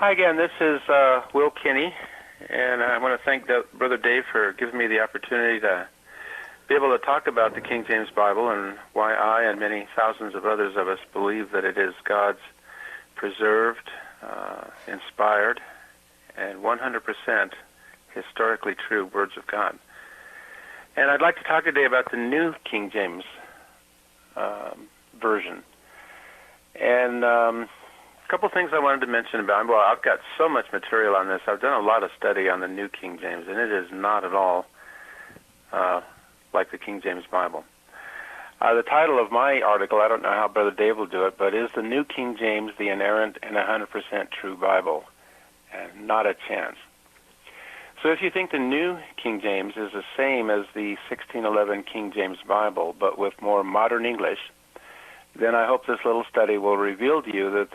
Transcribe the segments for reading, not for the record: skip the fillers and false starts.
Hi again, this is Will Kinney, and I want to thank Brother Dave for giving me the opportunity to be able to talk about the King James Bible and why I and many thousands of others of us believe that it is God's preserved, inspired, and 100% historically true words of God. And I'd like to talk today about the New King James version. And a couple things I wanted to mention about. Well, I've got so much material on this. I've done a lot of study on the New King James, and it is not at all like the King James Bible. The title of my article, I don't know how Brother Dave will do it, but is the New King James the inerrant and 100% true Bible? And not a chance. So if you think the New King James is the same as the 1611 King James Bible, but with more modern English, then I hope this little study will reveal to you that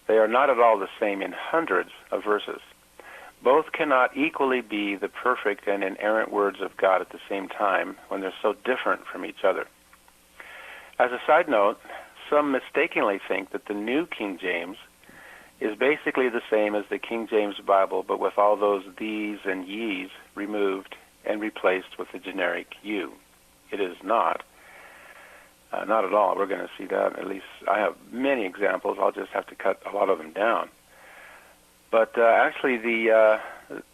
they are not at all the same in hundreds of verses. Both cannot equally be the perfect and inerrant words of God at the same time when they're so different from each other. As a side note, some mistakenly think that the New King James is basically the same as the King James Bible, but with all those these and ye's removed and replaced with the generic you. It is not. Not at all. We're going to see that. At least I have many examples. I'll just have to cut a lot of them down. But actually the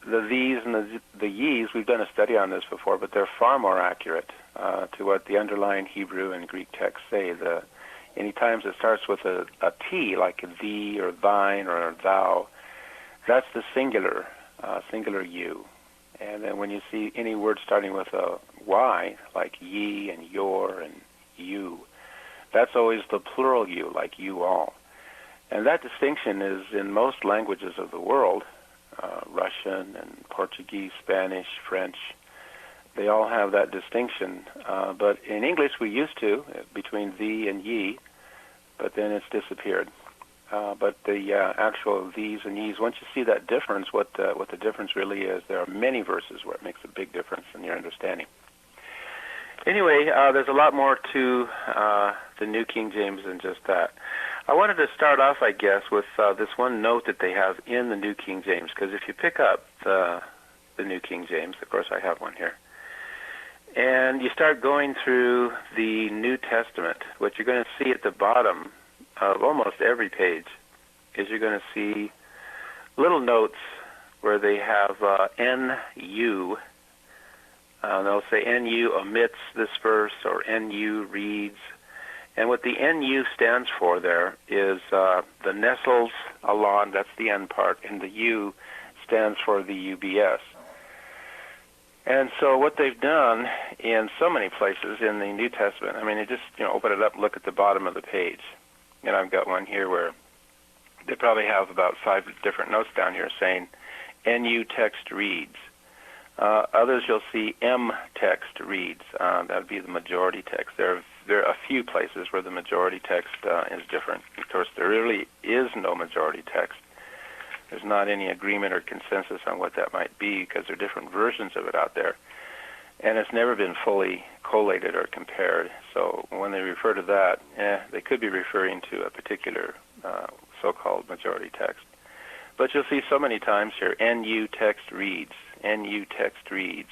these and the ye's, we've done a study on this before, but they're far more accurate to what the underlying Hebrew and Greek texts say. Any times it starts with a T, like thee or thine or thou, that's the singular you. And then when you see any word starting with a Y, like ye and your and you, that's always the plural you, like you all. And that distinction is in most languages of the world, Russian and Portuguese, Spanish, French. They all have that distinction. But in English we used to, between thee and ye, but then it's disappeared. But the actual these and ye's, once you see that difference, what the difference really is, there are many verses where it makes a big difference in your understanding. Anyway, there's a lot more to the New King James than just that. I wanted to start off, I guess, with this one note that they have in the New King James, because if you pick up the New King James, of course I have one here, and you start going through the New Testament, what you're going to see at the bottom of almost every page is you're going to see little notes where they have NU. They'll say NU omits this verse or NU reads. And what the NU stands for there is the nestles along, that's the N part, and the U stands for the UBS. And so what they've done in so many places in the New Testament, I mean, you just open it up and look at the bottom of the page. And I've got one here where they probably have about 5 different notes down here saying NU text reads. Others you'll see M text reads. That would be the majority text. There are a few places where the majority text is different. Of course, there really is no majority text. There's not any agreement or consensus on what that might be because there are different versions of it out there. And it's never been fully collated or compared. So when they refer to that, they could be referring to a particular so-called majority text. But you'll see so many times here, NU text reads, NU text reads.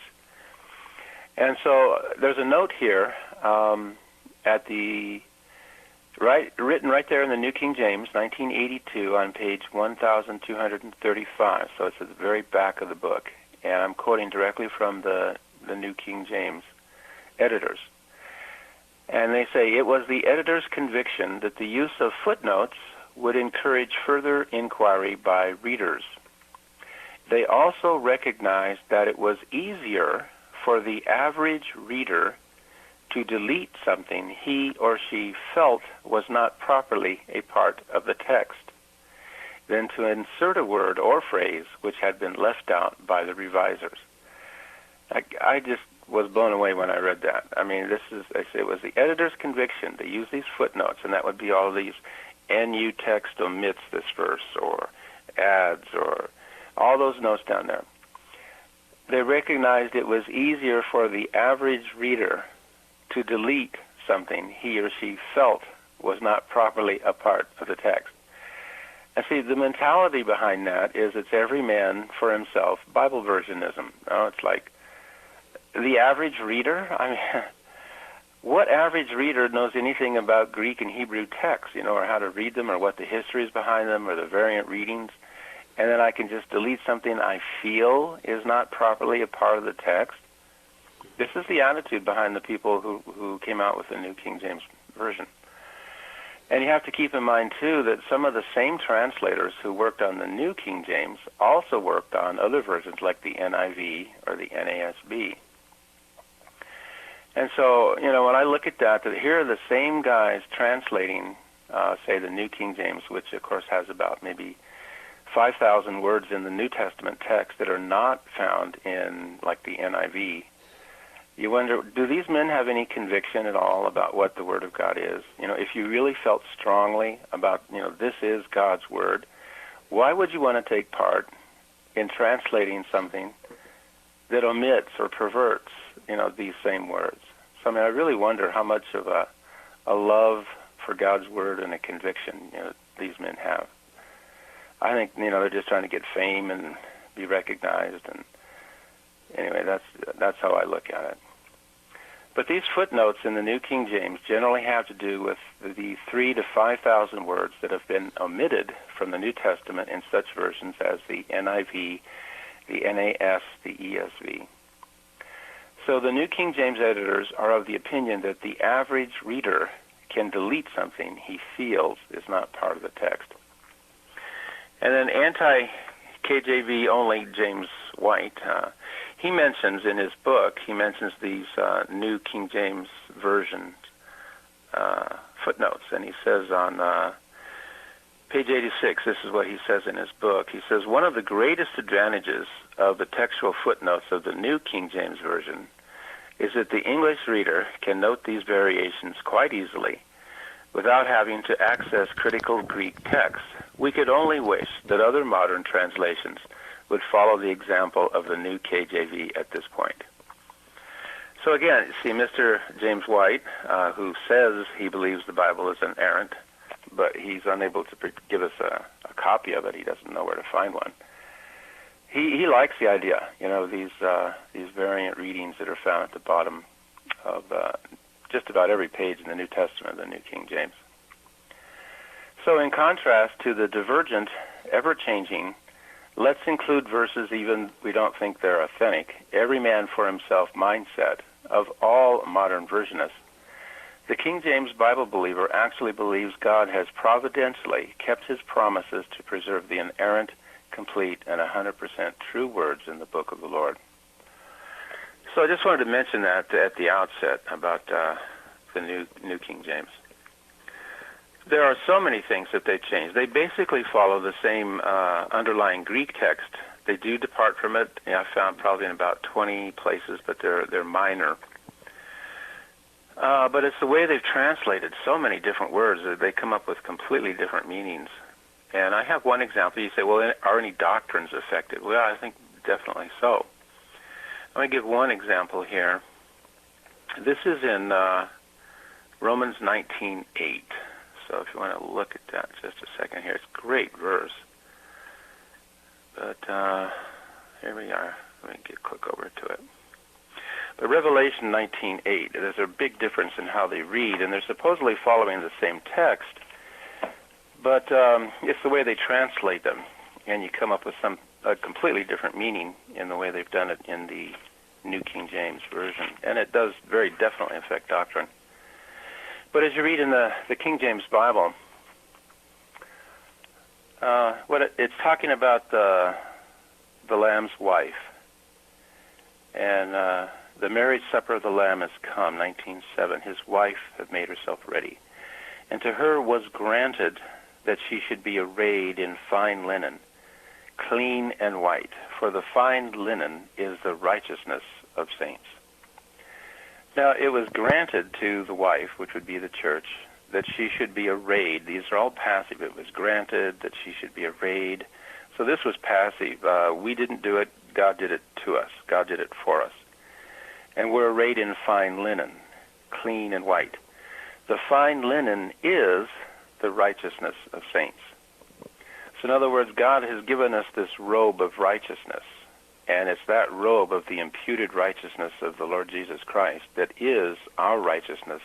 And so there's a note here at the written right there in the New King James, 1982, on page 1235. So it's at the very back of the book. And I'm quoting directly from the New King James editors. And they say, it was the editor's conviction that the use of footnotes would encourage further inquiry by readers. They also recognized that it was easier for the average reader to delete something he or she felt was not properly a part of the text than to insert a word or phrase which had been left out by the revisers. I just was blown away when I read that. I mean, it was the editor's conviction to use these footnotes, and that would be all these NU text omits this verse or adds or all those notes down there. They recognized it was easier for the average reader to delete something he or she felt was not properly a part of the text. And see, the mentality behind that is it's every man for himself, Bible versionism. It's like the average reader. I mean, what average reader knows anything about Greek and Hebrew texts, or how to read them, or what the history is behind them, or the variant readings? And then I can just delete something I feel is not properly a part of the text. This is the attitude behind the people who came out with the New King James Version. And you have to keep in mind, too, that some of the same translators who worked on the New King James also worked on other versions like the NIV or the NASB. And so, when I look at that here are the same guys translating, say, the New King James, which, of course, has about maybe 5,000 words in the New Testament text that are not found in, like, the NIV. You wonder, do these men have any conviction at all about what the Word of God is? If you really felt strongly about, this is God's Word, why would you want to take part in translating something that omits or perverts, these same words? So, I really wonder how much of a love for God's Word and a conviction, these men have. I think, they're just trying to get fame and be recognized, and anyway, that's how I look at it. But these footnotes in the New King James generally have to do with the 3,000 to 5,000 words that have been omitted from the New Testament in such versions as the NIV, the NAS, the ESV. So the New King James editors are of the opinion that the average reader can delete something he feels is not part of the text. And then anti-KJV only James White, he mentions in his book, these New King James Version footnotes, and he says on page 86, this is what he says in his book. He says, one of the greatest advantages of the textual footnotes of the New King James Version is that the English reader can note these variations quite easily without having to access critical Greek texts. We could only wish that other modern translations would follow the example of the New KJV at this point. So again, you see Mr. James White, who says he believes the Bible is inerrant, but he's unable to give us a copy of it. He doesn't know where to find one. He likes the idea, these variant readings that are found at the bottom of just about every page in the New Testament of the New King James. So in contrast to the divergent, ever-changing, let's include verses even we don't think they're authentic, every man for himself mindset of all modern versionists, the King James Bible believer actually believes God has providentially kept his promises to preserve the inerrant, complete, and 100% true words in the book of the Lord. So I just wanted to mention that at the outset about the New King James. There are so many things that they've changed. They basically follow the same underlying Greek text. They do depart from it. I found probably in about 20 places, but they're minor. But it's the way they've translated so many different words that they come up with completely different meanings. And I have one example. You say, well, are any doctrines affected? Well, I think definitely so. Let me give one example here. This is in Romans 19:8. So if you want to look at that just a second here, it's a great verse. But here we are. Let me click over to it. But Revelation 19:8, there's a big difference in how they read, and they're supposedly following the same text, but it's the way they translate them, and you come up with a completely different meaning in the way they've done it in the New King James Version, and it does very definitely affect doctrine. But as you read in the King James Bible, it's talking about the Lamb's wife, and the marriage supper of the Lamb has come, 19:7. His wife had made herself ready, and to her was granted that she should be arrayed in fine linen, clean and white, for the fine linen is the righteousness of saints. Now, it was granted to the wife, which would be the church, that she should be arrayed. These are all passive. It was granted that she should be arrayed. So this was passive. We didn't do it. God did it to us. God did it for us. And we're arrayed in fine linen, clean and white. The fine linen is the righteousness of saints. So in other words, God has given us this robe of righteousness, and it's that robe of the imputed righteousness of the Lord Jesus Christ that is our righteousness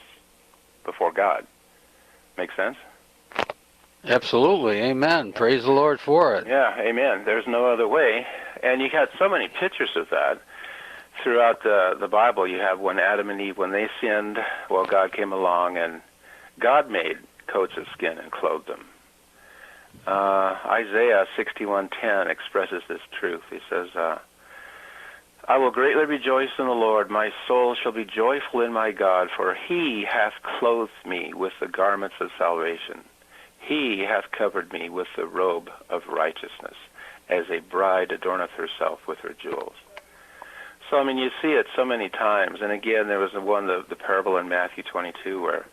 before God. Make sense? Absolutely. Amen. Praise the Lord for it. Yeah, amen. There's no other way. And you got so many pictures of that throughout the Bible. You have when Adam and Eve, when they sinned, well, God came along and God made coats of skin and clothed them. Isaiah 61:10 expresses this truth. He says, I will greatly rejoice in the Lord. My soul shall be joyful in my God, for he hath clothed me with the garments of salvation. He hath covered me with the robe of righteousness, as a bride adorneth herself with her jewels. So, I mean, you see it so many times. And again, there was the parable in Matthew 22 where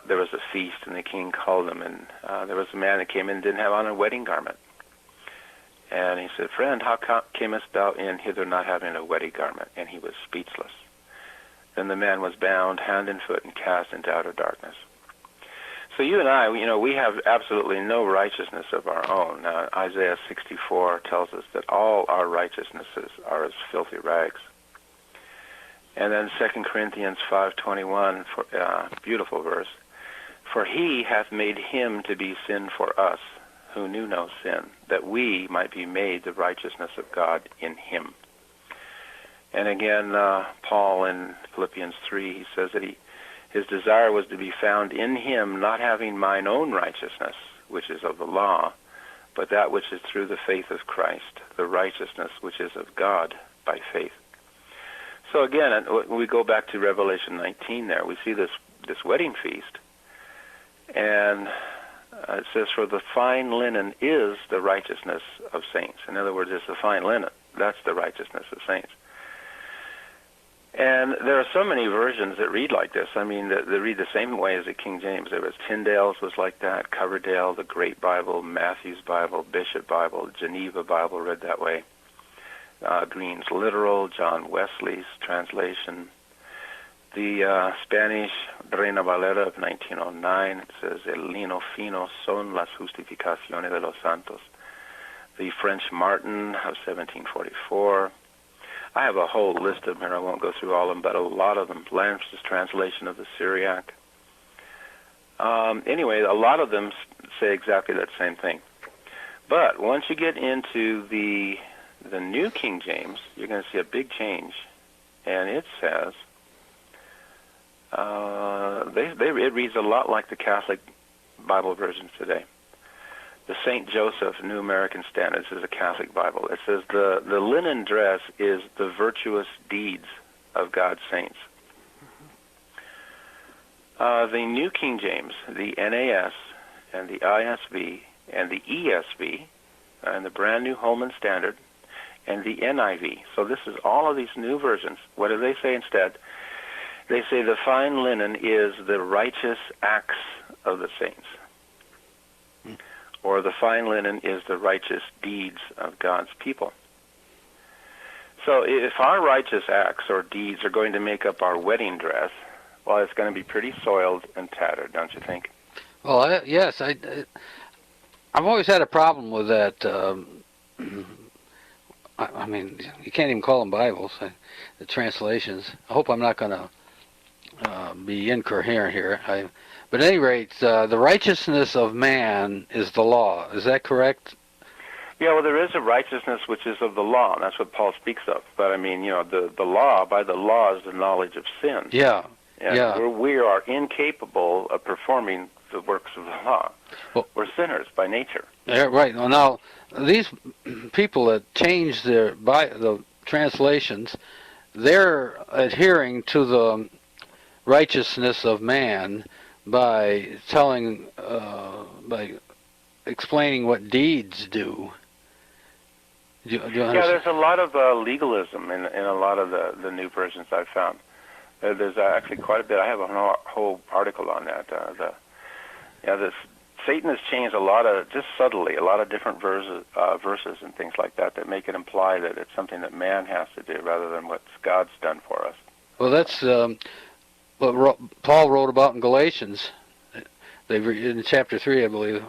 there was a feast and the king called him, and there was a man that came in and didn't have on a wedding garment. And he said, Friend, how camest thou in hither not having a wedding garment? And he was speechless. Then the man was bound hand and foot and cast into outer darkness. So you and I, we have absolutely no righteousness of our own. Isaiah 64 tells us that all our righteousnesses are as filthy rags. And then 2 Corinthians 5:21, beautiful verse, for he hath made him to be sin for us, who knew no sin, that we might be made the righteousness of God in him. And again, Paul in Philippians 3, he says that his desire was to be found in him, not having mine own righteousness, which is of the law, but that which is through the faith of Christ, the righteousness which is of God by faith. So again, when we go back to Revelation 19 there, we see this wedding feast, and it says, for the fine linen is the righteousness of saints. In other words, it's the fine linen. That's the righteousness of saints. And there are so many versions that read like this. I mean, that read the same way as the King James. There was Tyndale's was like that, Coverdale, the Great Bible, Matthew's Bible, Bishop Bible, Geneva Bible read that way. Green's Literal, John Wesley's translation. The Spanish Reina Valera of 1909, it says, El lino fino son las justificaciones de los santos. The French Martin of 1744. I have a whole list of them here. I won't go through all of them, but a lot of them. Lampe's translation of the Syriac. Anyway, a lot of them say exactly that same thing. But once you get into the New King James, you're going to see a big change. And it says, it reads a lot like the Catholic Bible versions today. The St. Joseph New American Standards is a Catholic Bible. It says the linen dress is the virtuous deeds of God's saints. The New King James, the NAS, and the ISV, and the ESV, and the Brand New Holman Standard, and the NIV. So this is all of these new versions. What do they say instead? They say the fine linen is the righteous acts of the saints. Or the fine linen is the righteous deeds of God's people. So if our righteous acts or deeds are going to make up our wedding dress, well, it's going to be pretty soiled and tattered, don't you think? Well, yes. I've always had a problem with that. I mean, you can't even call them Bibles, the translations. I hope I'm not going to be incoherent here. But at any rate, the righteousness of man is the law. Is that correct? Yeah, well, there is a righteousness which is of the law, and that's what Paul speaks of. But, I mean, the law, by the law is the knowledge of sin. Yeah. And yeah. We are incapable of performing the works of the law. Well, we're sinners by nature. Yeah, right. Well, now, these people that change the translations, they're adhering to the righteousness of man by explaining what deeds do. There's a lot of legalism in a lot of the new versions I've found. There's actually quite a bit. I have a whole article on that. Satan has changed a lot of, just subtly, a lot of different verses and things like that make it imply that it's something that man has to do rather than what God's done for us. Well, that's what Paul wrote about in Galatians. In chapter 3, I believe,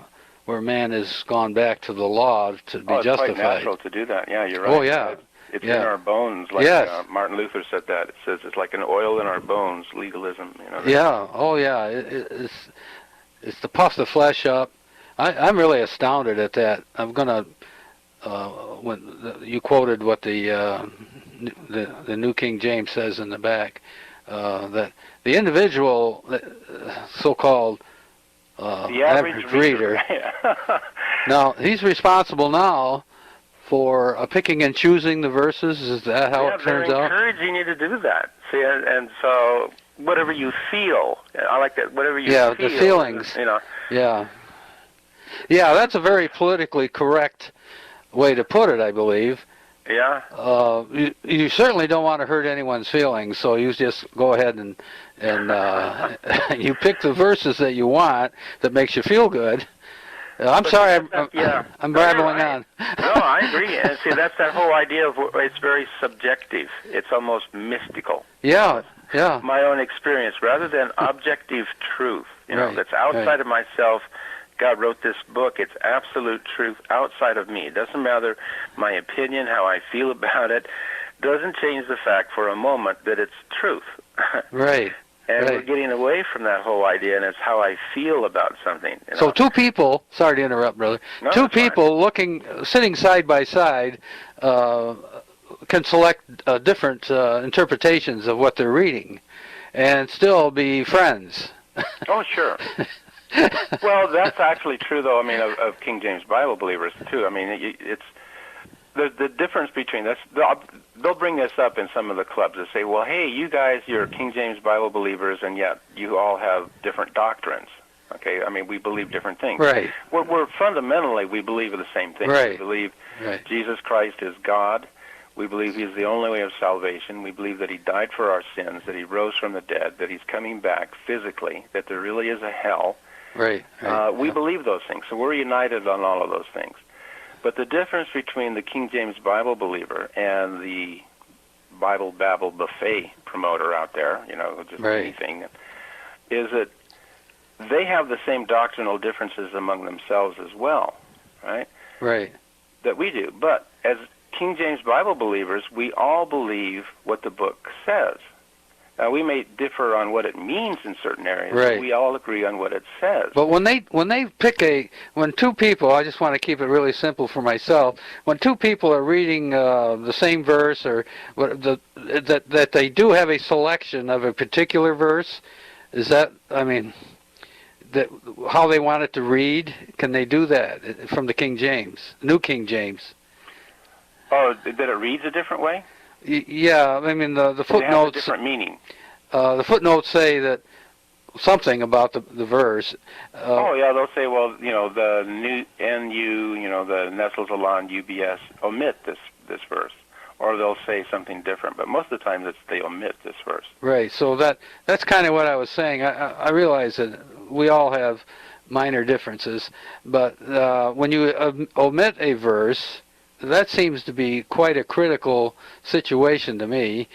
where man has gone back to the law to be it's justified. quite natural to do that. Yeah, you're right. Oh, yeah. It's Yeah. in our bones, like Yes. Martin Luther said that. It says it's like an oil in our bones, legalism. Yeah. Oh, yeah. It's to puff the flesh up. I'm really astounded at that. I'm gonna you quoted what the New King James says in the back, that the individual, so-called the average reader. now he's responsible now for picking and choosing the verses. Is that how it turns they're out? encouraging you to do that. See, and so whatever you feel, I like that. Whatever you feel, the feelings. Yeah, that's a very politically correct way to put it, I believe. Yeah. You certainly don't want to hurt anyone's feelings, so you just go ahead and you pick the verses that you want that makes you feel good. I'm sorry, I'm babbling on. No, I agree. And see, that's that whole idea of it's very subjective. It's almost mystical. Yeah. My own experience, rather than objective truth. That's outside of myself. God wrote this book. It's absolute truth outside of me. It doesn't matter my opinion, how I feel about it. Doesn't change the fact for a moment that it's truth. Right. And we're getting away from that whole idea, and it's how I feel about something. So two people, sorry to interrupt, brother, two people sitting side by side can select different interpretations of what they're reading and still be friends. Oh, sure. Well, that's actually true, though, of King James Bible believers, too. It's the difference between this. They'll bring this up in some of the clubs. They say, well, hey, you guys, you're King James Bible believers, and yet you all have different doctrines. Okay, we believe different things. Right. We're fundamentally, we believe the same thing. Right. We believe Jesus Christ is God. We believe He's the only way of salvation. We believe that He died for our sins, that He rose from the dead, that He's coming back physically, that there really is a hell. Right. We believe those things, so we're united on all of those things. But the difference between the King James Bible believer and the Bible Babble buffet promoter out there, just anything, is that they have the same doctrinal differences among themselves as well, right? Right. That we do. But as King James Bible believers, we all believe what the book says. Now, we may differ on what it means in certain areas, but we all agree on what it says. But when two people, I just want to keep it really simple for myself, when two people are reading the same verse, or that they do have a selection of a particular verse, is that, that how they want it to read, can they do that from the King James, New King James? Oh, that it reads a different way? Yeah, the footnotes. It has a different meaning. The footnotes say that something about the verse. They'll say, well, the new NU, the Nestles Alon UBS omit this verse, or they'll say something different. But most of the time, they omit this verse. Right. So that's kind of what I was saying. I realize that we all have minor differences, but when you omit a verse, that seems to be quite a critical situation to me.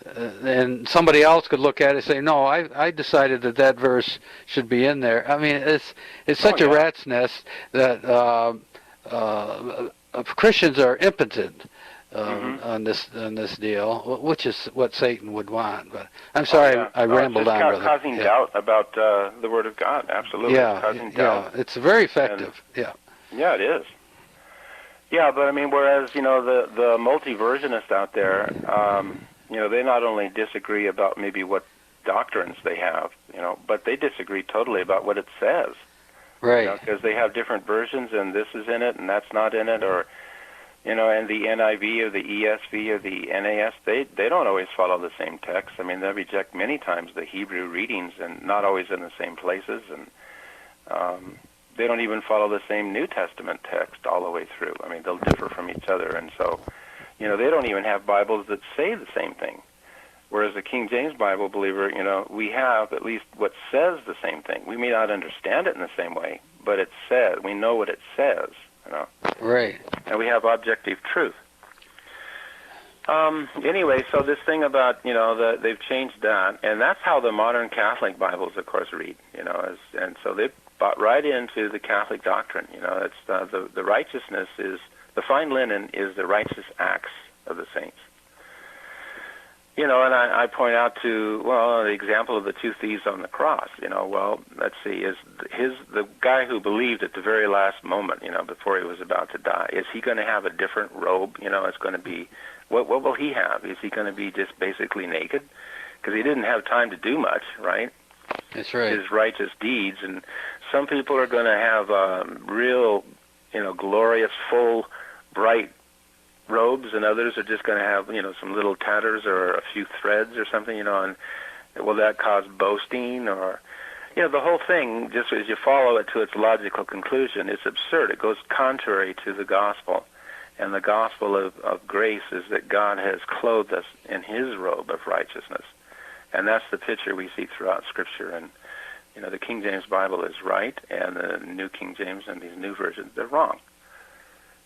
And somebody else could look at it and say, no, I decided that verse should be in there. It's such a rat's nest that Christians are impotent on this deal, which is what Satan would want. But I'm sorry, I rambled on, brother. Causing doubt about the Word of God, absolutely. Yeah, causing doubt. It's very effective. Yeah, it is. Yeah, but whereas the multi-versionists out there, they not only disagree about maybe what doctrines they have, but they disagree totally about what it says. Right. Because they have different versions, and this is in it, and that's not in it, or and the NIV or the ESV or the NAS, they don't always follow the same text. They reject many times the Hebrew readings, and not always in the same places, and they don't even follow the same New Testament text all the way through. They'll differ from each other, and so, they don't even have Bibles that say the same thing. Whereas the King James Bible believer, we have at least what says the same thing. We may not understand it in the same way, but it says, we know what it says, Right. And we have objective truth. Anyway, so this thing about, they've changed that, and that's how the modern Catholic Bibles, of course, read, and so bought right into the Catholic doctrine. You know, it's the righteousness is, the fine linen is the righteous acts of the saints. You know, and I point out to, well, the example of the two thieves on the cross. You know, well, let's see, is the guy who believed at the very last moment, you know, before he was about to die, is he going to have a different robe? You know, it's going to be, what will he have? Is he going to be just basically naked? Because he didn't have time to do much, right? That's right. His righteous deeds. And some people are going to have real, you know, glorious, full, bright robes, and others are just going to have, you know, some little tatters or a few threads or something, you know, and will that cause boasting? Or, you know, the whole thing, just as you follow it to its logical conclusion, it's absurd. It goes contrary to the gospel. And the gospel of grace is that God has clothed us in his robe of righteousness. And that's the picture we see throughout Scripture. And, you know, the King James Bible is right, and the New King James and these new versions, they're wrong.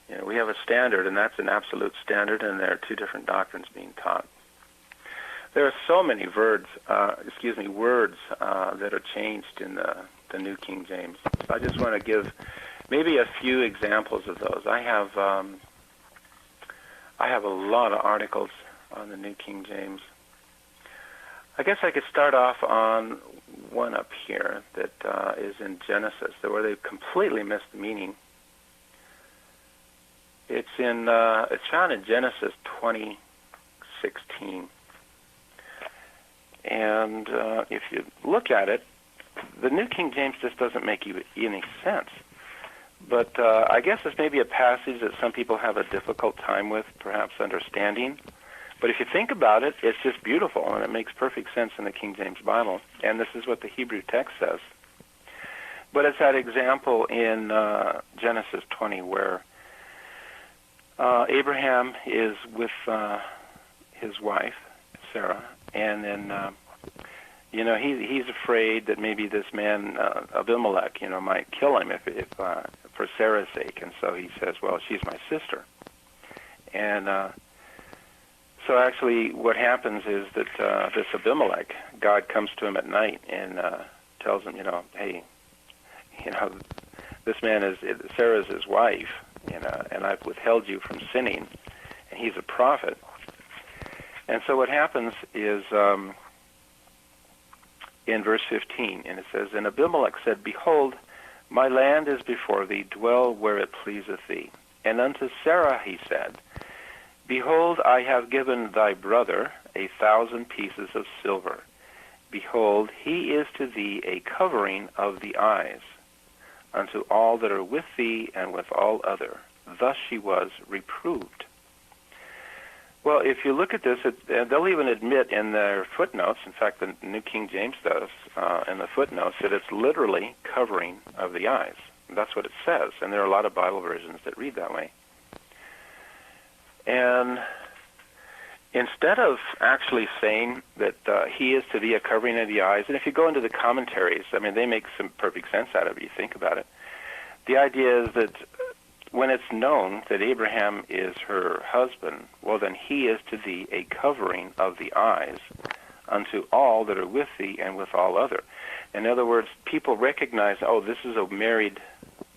You know, we have a standard, and that's an absolute standard, and there are two different doctrines being taught. There are so many words that are changed in the New King James. So I just want to give maybe a few examples of those. I have a lot of articles on the New King James. I guess I could start off on one up here that is in Genesis, where they completely missed the meaning. It's found in Genesis 20:16, and if you look at it, the New King James just doesn't make any sense. But I guess it's maybe a passage that some people have a difficult time with, perhaps understanding. But if you think about it, it's just beautiful, and it makes perfect sense in the King James Bible. And this is what the Hebrew text says. But it's that example in Genesis 20 where Abraham is with his wife, Sarah, and then, you know, he's afraid that maybe this man, Abimelech, you know, might kill him if for Sarah's sake. And so he says, well, she's my sister. And so actually what happens is that this Abimelech, God comes to him at night and tells him, you know, hey, you know, this man is, Sarah's his wife, you know, and I've withheld you from sinning, and he's a prophet. And so what happens is in verse 15, and it says, and Abimelech said, behold, my land is before thee, dwell where it pleaseth thee. And unto Sarah he said, behold, I have given thy brother 1,000 pieces of silver. Behold, he is to thee a covering of the eyes, unto all that are with thee and with all other. Thus she was reproved. Well, if you look at this, they'll even admit in their footnotes, in fact, the New King James does, in the footnotes, that it's literally covering of the eyes. That's what it says, and there are a lot of Bible versions that read that way. And instead of actually saying that he is to thee a covering of the eyes, and if you go into the commentaries, I mean, they make some perfect sense out of it, you think about it. The idea is that when it's known that Abraham is her husband, well, then he is to thee a covering of the eyes unto all that are with thee and with all other. In other words, people recognize, oh, this is a married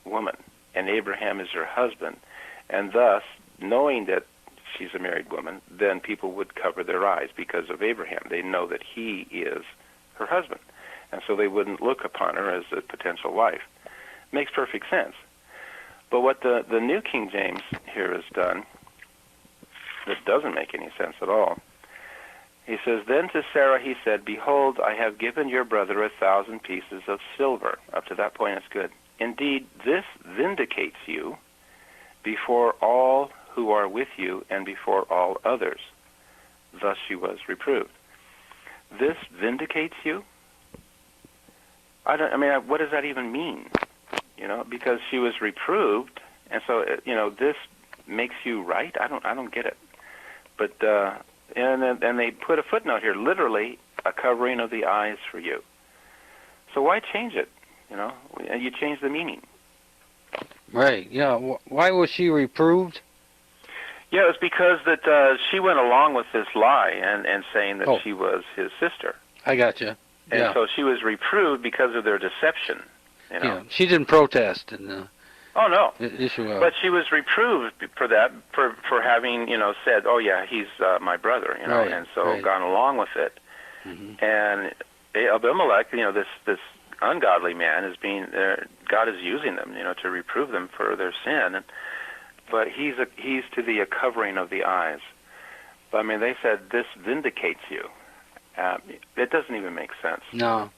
woman, and Abraham is her husband, and thus, knowing that she's a married woman, then people would cover their eyes because of Abraham. They know that he is her husband, and so they wouldn't look upon her as a potential wife. Makes perfect sense. But what the New King James here has done, that doesn't make any sense at all. He says, then to Sarah he said, behold, I have given your brother 1,000 pieces of silver. Up to that point it's good. Indeed, this vindicates you before all who are with you and before all others. Thus she was reproved. This vindicates you? What does that even mean? You know, because she was reproved, and so, you know, this makes you right? I don't get it. But, and they put a footnote here, literally a covering of the eyes for you. So why change it? You know, you change the meaning. Right, yeah. Why was she reproved? Yeah, it was because that she went along with this lie and saying that she was his sister. I gotcha. And so she was reproved because of their deception. You know? Yeah, she didn't protest in the Oh no. issue of. But she was reproved for that, for having, said, "Oh yeah, he's my brother," Right, and so right. gone along with it. Mhm. And Abimelech, this ungodly man is being God is using them, to reprove them for their sin. But he's to thee a covering of the eyes. But I mean, they said this vindicates you. It doesn't even make sense. No.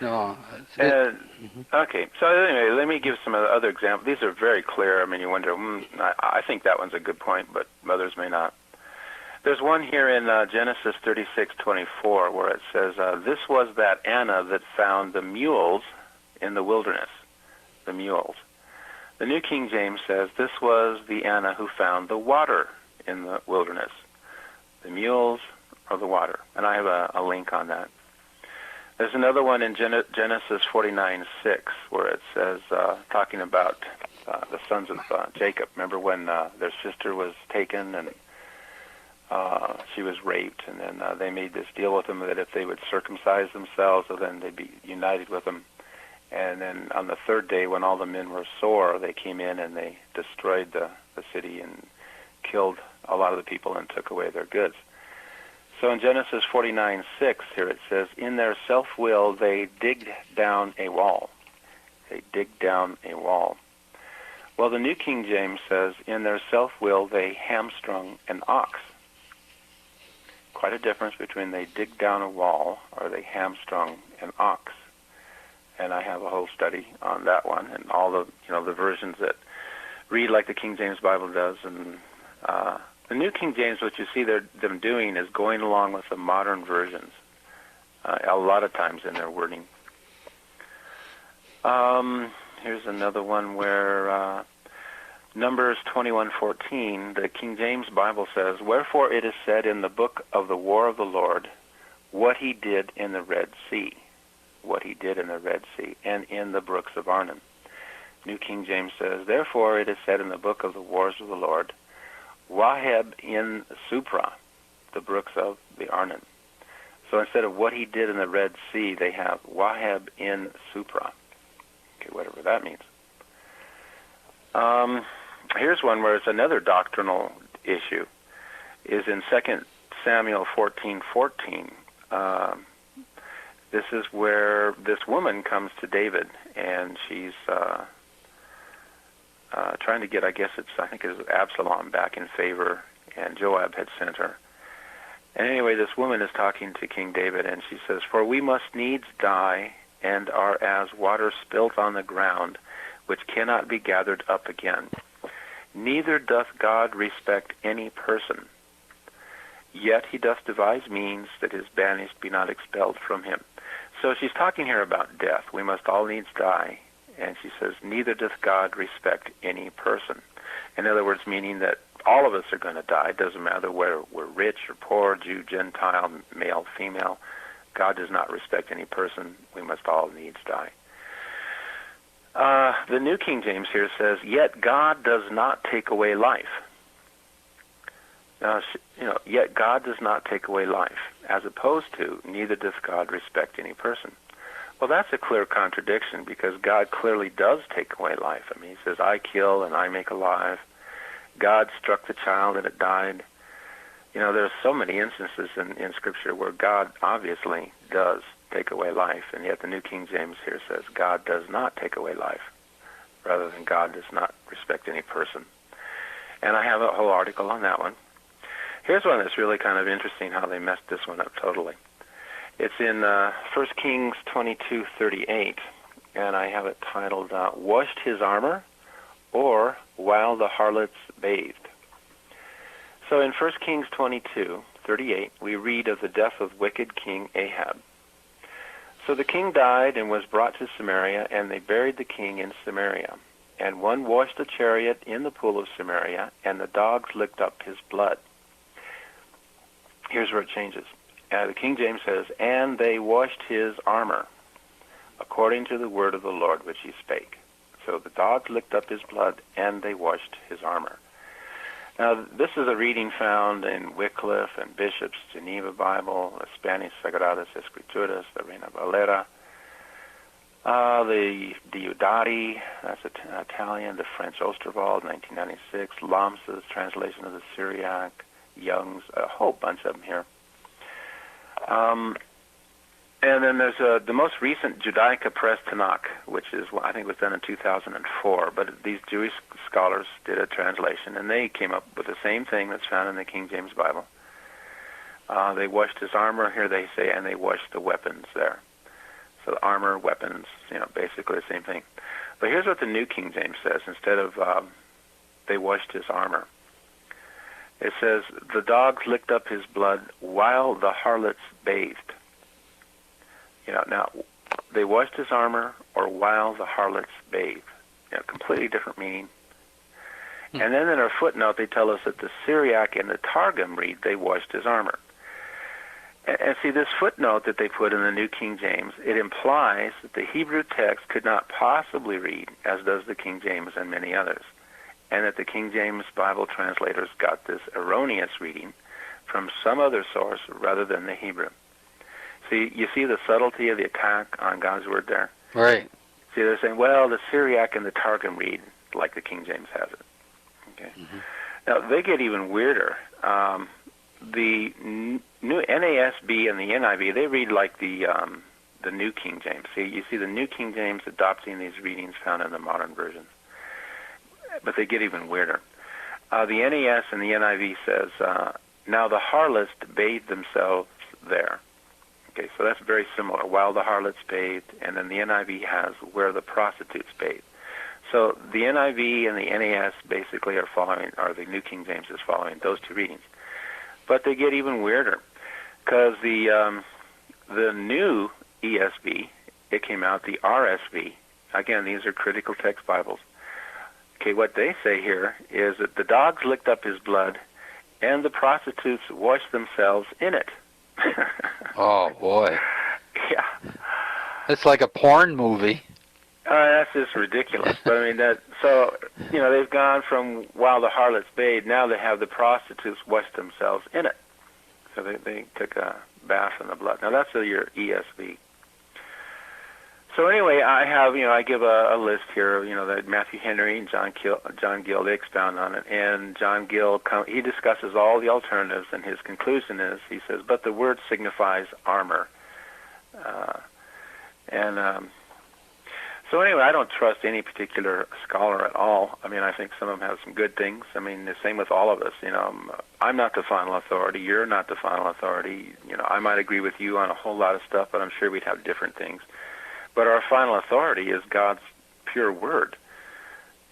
Okay, so anyway, let me give some other examples. These are very clear. I mean, you wonder, I think that one's a good point, but others may not. There's one here in Genesis 36:24 where it says, "This was that Anna that found the mules in the wilderness." The mules. The New King James says, "This was the Anna who found the water in the wilderness." The mules or the water. And I have a link on that. There's another one in Genesis 49:6 where it says, talking about the sons of Jacob. Remember when their sister was taken and she was raped, and then they made this deal with them that if they would circumcise themselves, so then they'd be united with them. And then on the third day, when all the men were sore, they came in and they destroyed the city and killed a lot of the people and took away their goods. So in Genesis 49:6 here it says, "In their self-will they digged down a wall." They digged down a wall. Well, the New King James says, "In their self-will they hamstrung an ox." Quite a difference between they dig down a wall or they hamstrung an ox. And I have a whole study on that one and all the the versions that read like the King James Bible does. And the New King James, what you see them doing is going along with the modern versions a lot of times in their wording. Here's another one where Numbers 21:14, the King James Bible says, "Wherefore it is said in the book of the war of the Lord, what he did in the Red Sea." What he did in the Red Sea and in the brooks of Arnon. New King James says, "Therefore it is said in the book of the wars of the Lord, Waheb in Supra, the brooks of the Arnon." So instead of what he did in the Red Sea, they have Waheb in Supra. Okay, whatever that means. Here's one where it's another doctrinal issue. Is in 2 Samuel 14:14. This is where this woman comes to David, and she's trying to get, I think it's Absalom back in favor, and Joab had sent her. And anyway, this woman is talking to King David, and she says, "For we must needs die, and are as water spilt on the ground, which cannot be gathered up again. Neither doth God respect any person. Yet he doth devise means that his banished be not expelled from him." So she's talking here about death. We must all needs die. And she says, neither doth God respect any person. In other words, meaning that all of us are going to die. It doesn't matter whether we're rich or poor, Jew, Gentile, male, female. God does not respect any person. We must all needs die. The New King James here says, "Yet God does not take away life." Now, yet God does not take away life, as opposed to, neither doth God respect any person. Well, that's a clear contradiction, because God clearly does take away life. I mean, he says, "I kill and I make alive." God struck the child and it died. There's so many instances in Scripture where God obviously does take away life, and yet the New King James here says God does not take away life, rather than God does not respect any person. And I have a whole article on that one. Here's one that's really kind of interesting, how they messed this one up totally. It's in 1 Kings 22:38, and I have it titled, "Washed his armor, or while the harlots bathed." So in 1 Kings 22:38, we read of the death of wicked King Ahab. "So the king died and was brought to Samaria, and they buried the king in Samaria. And one washed the chariot in the pool of Samaria, and the dogs licked up his blood." Here's where it changes. The King James says, "And they washed his armor, according to the word of the Lord which he spake." So the dogs licked up his blood, and they washed his armor. Now, this is a reading found in Wycliffe and Bishop's Geneva Bible, the Spanish Sagradas Escrituras, the Reina Valera. The Diodati, that's Italian. The French Osterwald, 1996. Lamsa's translation of the Syriac. Young's, a whole bunch of them here. And then there's the most recent Judaica Press Tanakh, which is, I think was done in 2004. But these Jewish scholars did a translation, and they came up with the same thing that's found in the King James Bible. They washed his armor, here they say, and they washed the weapons there. So the armor, weapons, basically the same thing. But here's what the New King James says. Instead of they washed his armor, it says, the dogs licked up his blood while the harlots bathed. Now, they washed his armor or while the harlots bathed. Completely different meaning. And then in our footnote, they tell us that the Syriac and the Targum read, they washed his armor. And see, this footnote that they put in the New King James, it implies that the Hebrew text could not possibly read as does the King James and many others, and that the King James Bible translators got this erroneous reading from some other source rather than the Hebrew. See, you see the subtlety of the attack on God's Word there? Right. See, they're saying, well, the Syriac and the Targum read like the King James has it. Okay. Mm-hmm. Now, they get even weirder. The new NASB and the NIV, they read like the New King James. See, you see the New King James adopting these readings found in the modern versions. But they get even weirder. The NAS and the NIV says, now the harlots bathed themselves there. Okay, so that's very similar. While the harlots bathed, and then the NIV has where the prostitutes bathed. So the NIV and the NAS basically are following, or the New King James is following those two readings. But they get even weirder, because the new ESV, it came out, the RSV. Again, these are critical text Bibles. Okay, what they say here is that the dogs licked up his blood, and the prostitutes washed themselves in it. Oh, boy. Yeah. It's like a porn movie. That's just ridiculous. But I mean, so, they've gone from while the harlots bathed, now they have the prostitutes wash themselves in it. So they took a bath in the blood. Now that's your ESV. So anyway, I give a list here, that Matthew Henry and John Gill, they expound on it. And John Gill, he discusses all the alternatives, and his conclusion is, he says, but the word signifies armor. So anyway, I don't trust any particular scholar at all. I mean, I think some of them have some good things. I mean, the same with all of us. I'm not the final authority. You're not the final authority. I might agree with you on a whole lot of stuff, but I'm sure we'd have different things. But our final authority is God's pure word.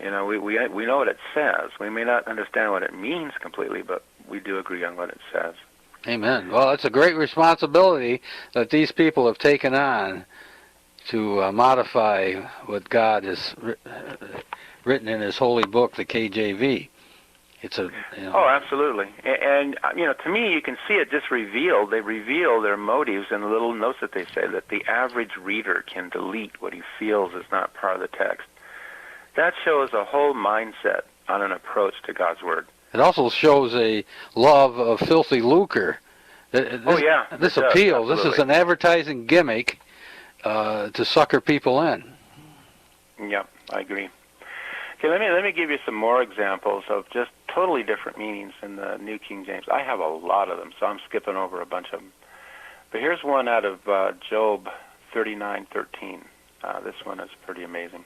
We know what it says. We may not understand what it means completely, but we do agree on what it says. Amen. Well, it's a great responsibility that these people have taken on to modify what God has written in His holy book, the KJV. It's a Oh, absolutely. And to me, you can see it just revealed. They reveal their motives in the little notes that they say, that the average reader can delete what he feels is not part of the text. That shows a whole mindset on an approach to God's Word. It also shows a love of filthy lucre. This appeals. This is an advertising gimmick to sucker people in. Yeah, I agree. Okay, let me give you some more examples of just totally different meanings in the New King James. I have a lot of them, so I'm skipping over a bunch of them. But here's one out of Job 39:13. This one is pretty amazing.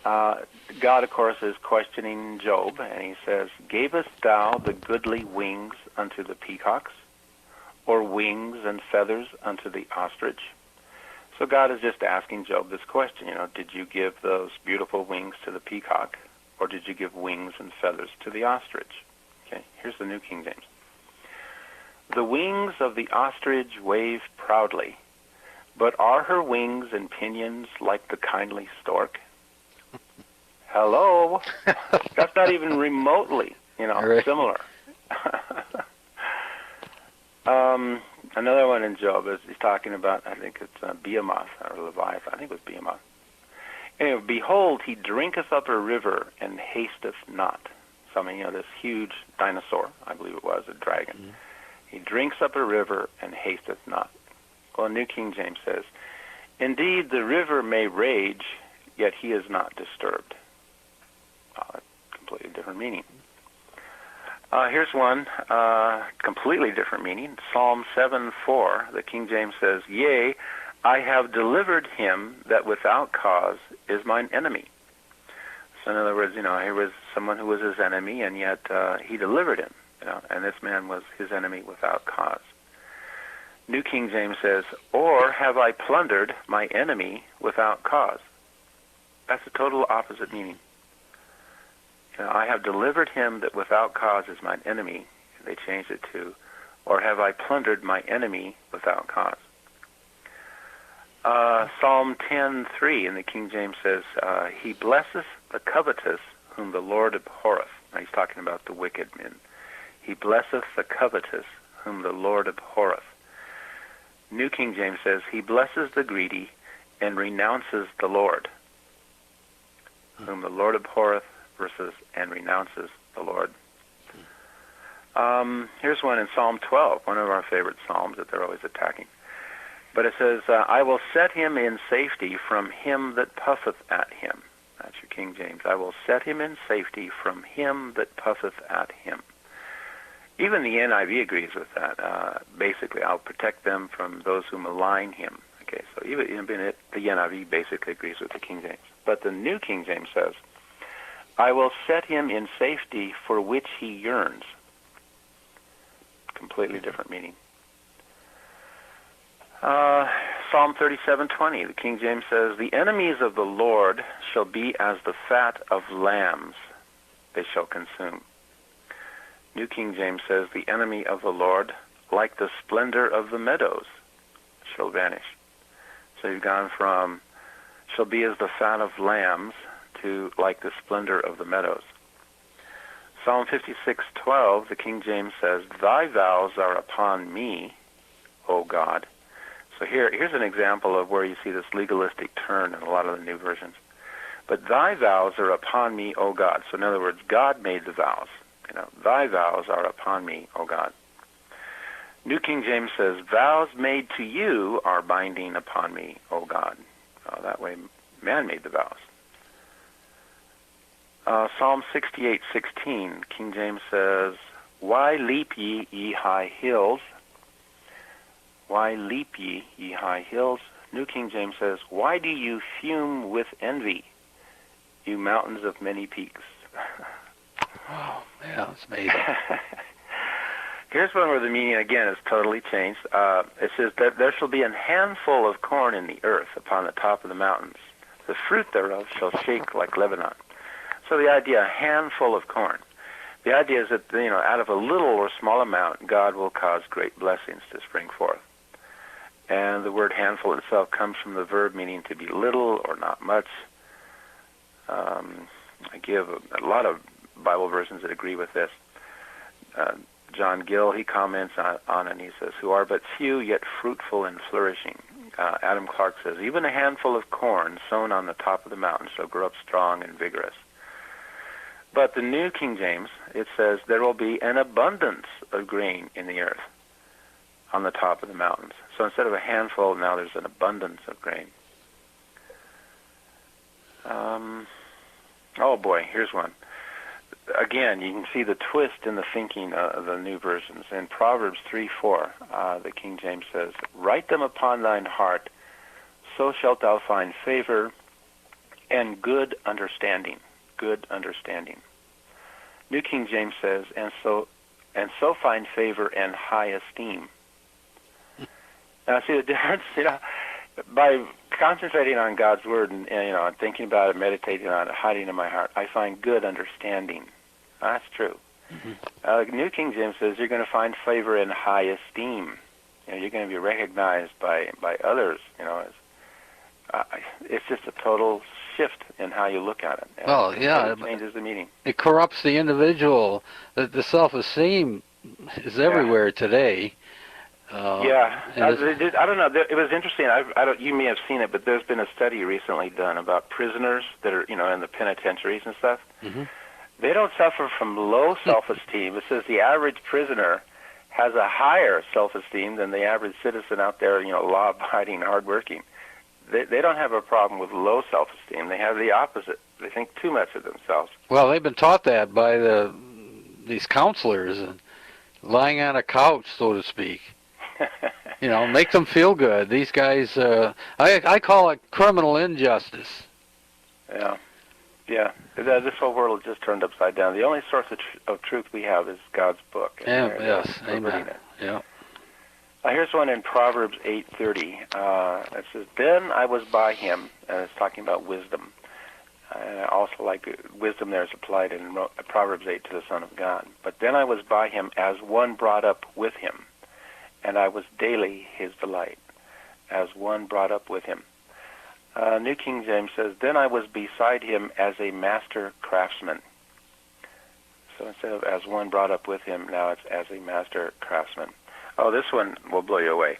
God, of course, is questioning Job, and he says, "Gavest thou the goodly wings unto the peacocks, or wings and feathers unto the ostrich?" So God is just asking Job this question, did you give those beautiful wings to the peacock, or did you give wings and feathers to the ostrich? Okay, here's the New King James. The wings of the ostrich wave proudly, but are her wings and pinions like the kindly stork? Hello? That's not even remotely, similar. Another one in Job is he's talking about, I think it's Behemoth or Leviathan. I think it was Behemoth. Anyway, behold, he drinketh up a river and hasteth not. So, this huge dinosaur, I believe it was, a dragon. Mm-hmm. He drinks up a river and hasteth not. Well, New King James says, Indeed, the river may rage, yet he is not disturbed. Completely different meaning. Here's one, completely different meaning. Psalm 7:4, the King James says, Yea, I have delivered him that without cause is mine enemy. So in other words, here was someone who was his enemy, and yet he delivered him, and this man was his enemy without cause. New King James says, Or have I plundered my enemy without cause? That's a total opposite meaning. I have delivered him that without cause is mine enemy. They changed it to, Or have I plundered my enemy without cause? Psalm 10:3 in the King James says, He blesseth the covetous whom the Lord abhorreth. Now he's talking about the wicked men. He blesseth the covetous whom the Lord abhorreth. New King James says, He blesses the greedy and renounces the Lord. Whom the Lord abhorreth versus and renounces the Lord. Here's one in Psalm 12, one of our favorite psalms that they're always attacking. But it says, I will set him in safety from him that puffeth at him. That's your King James. I will set him in safety from him that puffeth at him. Even the NIV agrees with that. Basically, I'll protect them from those who malign him. Okay, so even the NIV basically agrees with the King James. But the New King James says, I will set him in safety for which he yearns. Completely different meaning. Psalm 37:20, the King James says, The enemies of the Lord shall be as the fat of lambs, they shall consume. New King James says, The enemy of the Lord, like the splendor of the meadows, shall vanish. So you've gone from shall be as the fat of lambs to like the splendor of the meadows. Psalm 56:12, the King James says, Thy vows are upon me, O God. So here's an example of where you see this legalistic turn in a lot of the new versions. But thy vows are upon me, O God. So in other words, God made the vows. Thy vows are upon me, O God. New King James says, Vows made to you are binding upon me, O God. That way, man made the vows. Psalm 68:16, King James says, Why leap ye, ye high hills? Why leap ye, ye high hills? New King James says, Why do you fume with envy, you mountains of many peaks? Wow, yeah, that's amazing. Here's one where the meaning, again, is totally changed. It says that there shall be an handful of corn in the earth upon the top of the mountains. The fruit thereof shall shake like Lebanon. So the idea, a handful of corn. The idea is that, out of a little or small amount, God will cause great blessings to spring forth. And the word handful itself comes from the verb meaning to be little or not much. I give a lot of Bible versions that agree with this. John Gill, he comments on it, and he says, Who are but few, yet fruitful and flourishing. Adam Clark says, Even a handful of corn sown on the top of the mountain shall grow up strong and vigorous. But the New King James, it says, There will be an abundance of grain in the earth on the top of the mountains. So instead of a handful, now there's an abundance of grain. Oh boy, here's one. Again, you can see the twist in the thinking of the new versions. In Proverbs 3:4, the King James says, Write them upon thine heart, so shalt thou find favor and good understanding. Good understanding. New King James says, and so find favor and high esteem. Now, see the difference? By concentrating on God's word and thinking about it, meditating on it, hiding in my heart, I find good understanding. That's true. Mm-hmm. New King James says you're going to find favor and high esteem. You're going to be recognized by others. It's just a total shift in how you look at it. It changes the meaning. It corrupts the individual. The self-esteem is everywhere today. I don't know. It was interesting. You may have seen it, but there's been a study recently done about prisoners that are, in the penitentiaries and stuff. Mm-hmm. They don't suffer from low self-esteem. It says the average prisoner has a higher self-esteem than the average citizen out there, law-abiding, hardworking. they don't have a problem with low self-esteem. They have the opposite. They think too much of themselves. Well, they've been taught that by these counselors, and lying on a couch, so to speak. You know, make them feel good. These guys, I call it criminal injustice. Yeah. Yeah, this whole world is just turned upside down. The only source of truth we have is God's book. Yeah, yes, amen. Yeah. Here's one in Proverbs 8:30. It says, "Then I was by him," and it's talking about wisdom. And I also like wisdom there is applied in Proverbs 8 to the Son of God. "But then I was by him as one brought up with him, and I was daily his delight." As one brought up with him. New King James says, "Then I was beside him as a master craftsman." So instead of as one brought up with him, now it's as a master craftsman. Oh, this one will blow you away.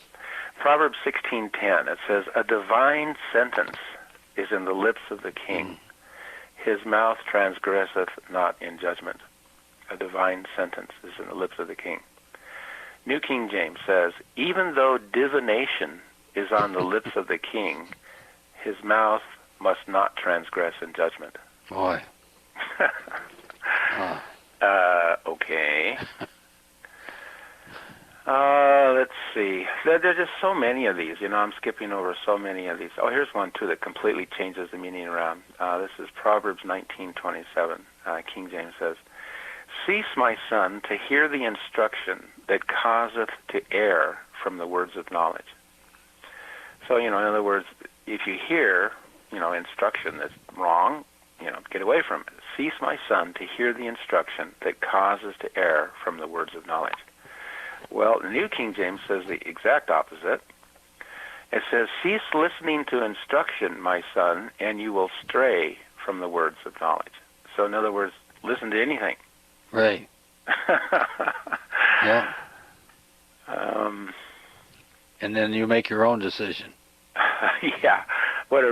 Proverbs 16:10, it says, "A divine sentence is in the lips of the king. His mouth transgresseth not in judgment." A divine sentence is in the lips of the king. New King James says, "Even though divination is on the lips of the king, his mouth must not transgress in judgment." Boy. Okay. Let's see. There's just so many of these. You know, I'm skipping over so many of these. Oh, here's one, too, that completely changes the meaning around. This is Proverbs 19:27. King James says, "Cease, my son, to hear the instruction that causeth to err from the words of knowledge." So, you know, in other words, if you hear, you know, instruction that's wrong, you know, get away from it. "Cease, my son, to hear the instruction that causes to err from the words of knowledge." Well, the New King James says the exact opposite. It says, "Cease listening to instruction, my son, and you will stray from the words of knowledge." So, in other words, listen to anything. Right. Yeah. And then you make your own decision. Yeah, what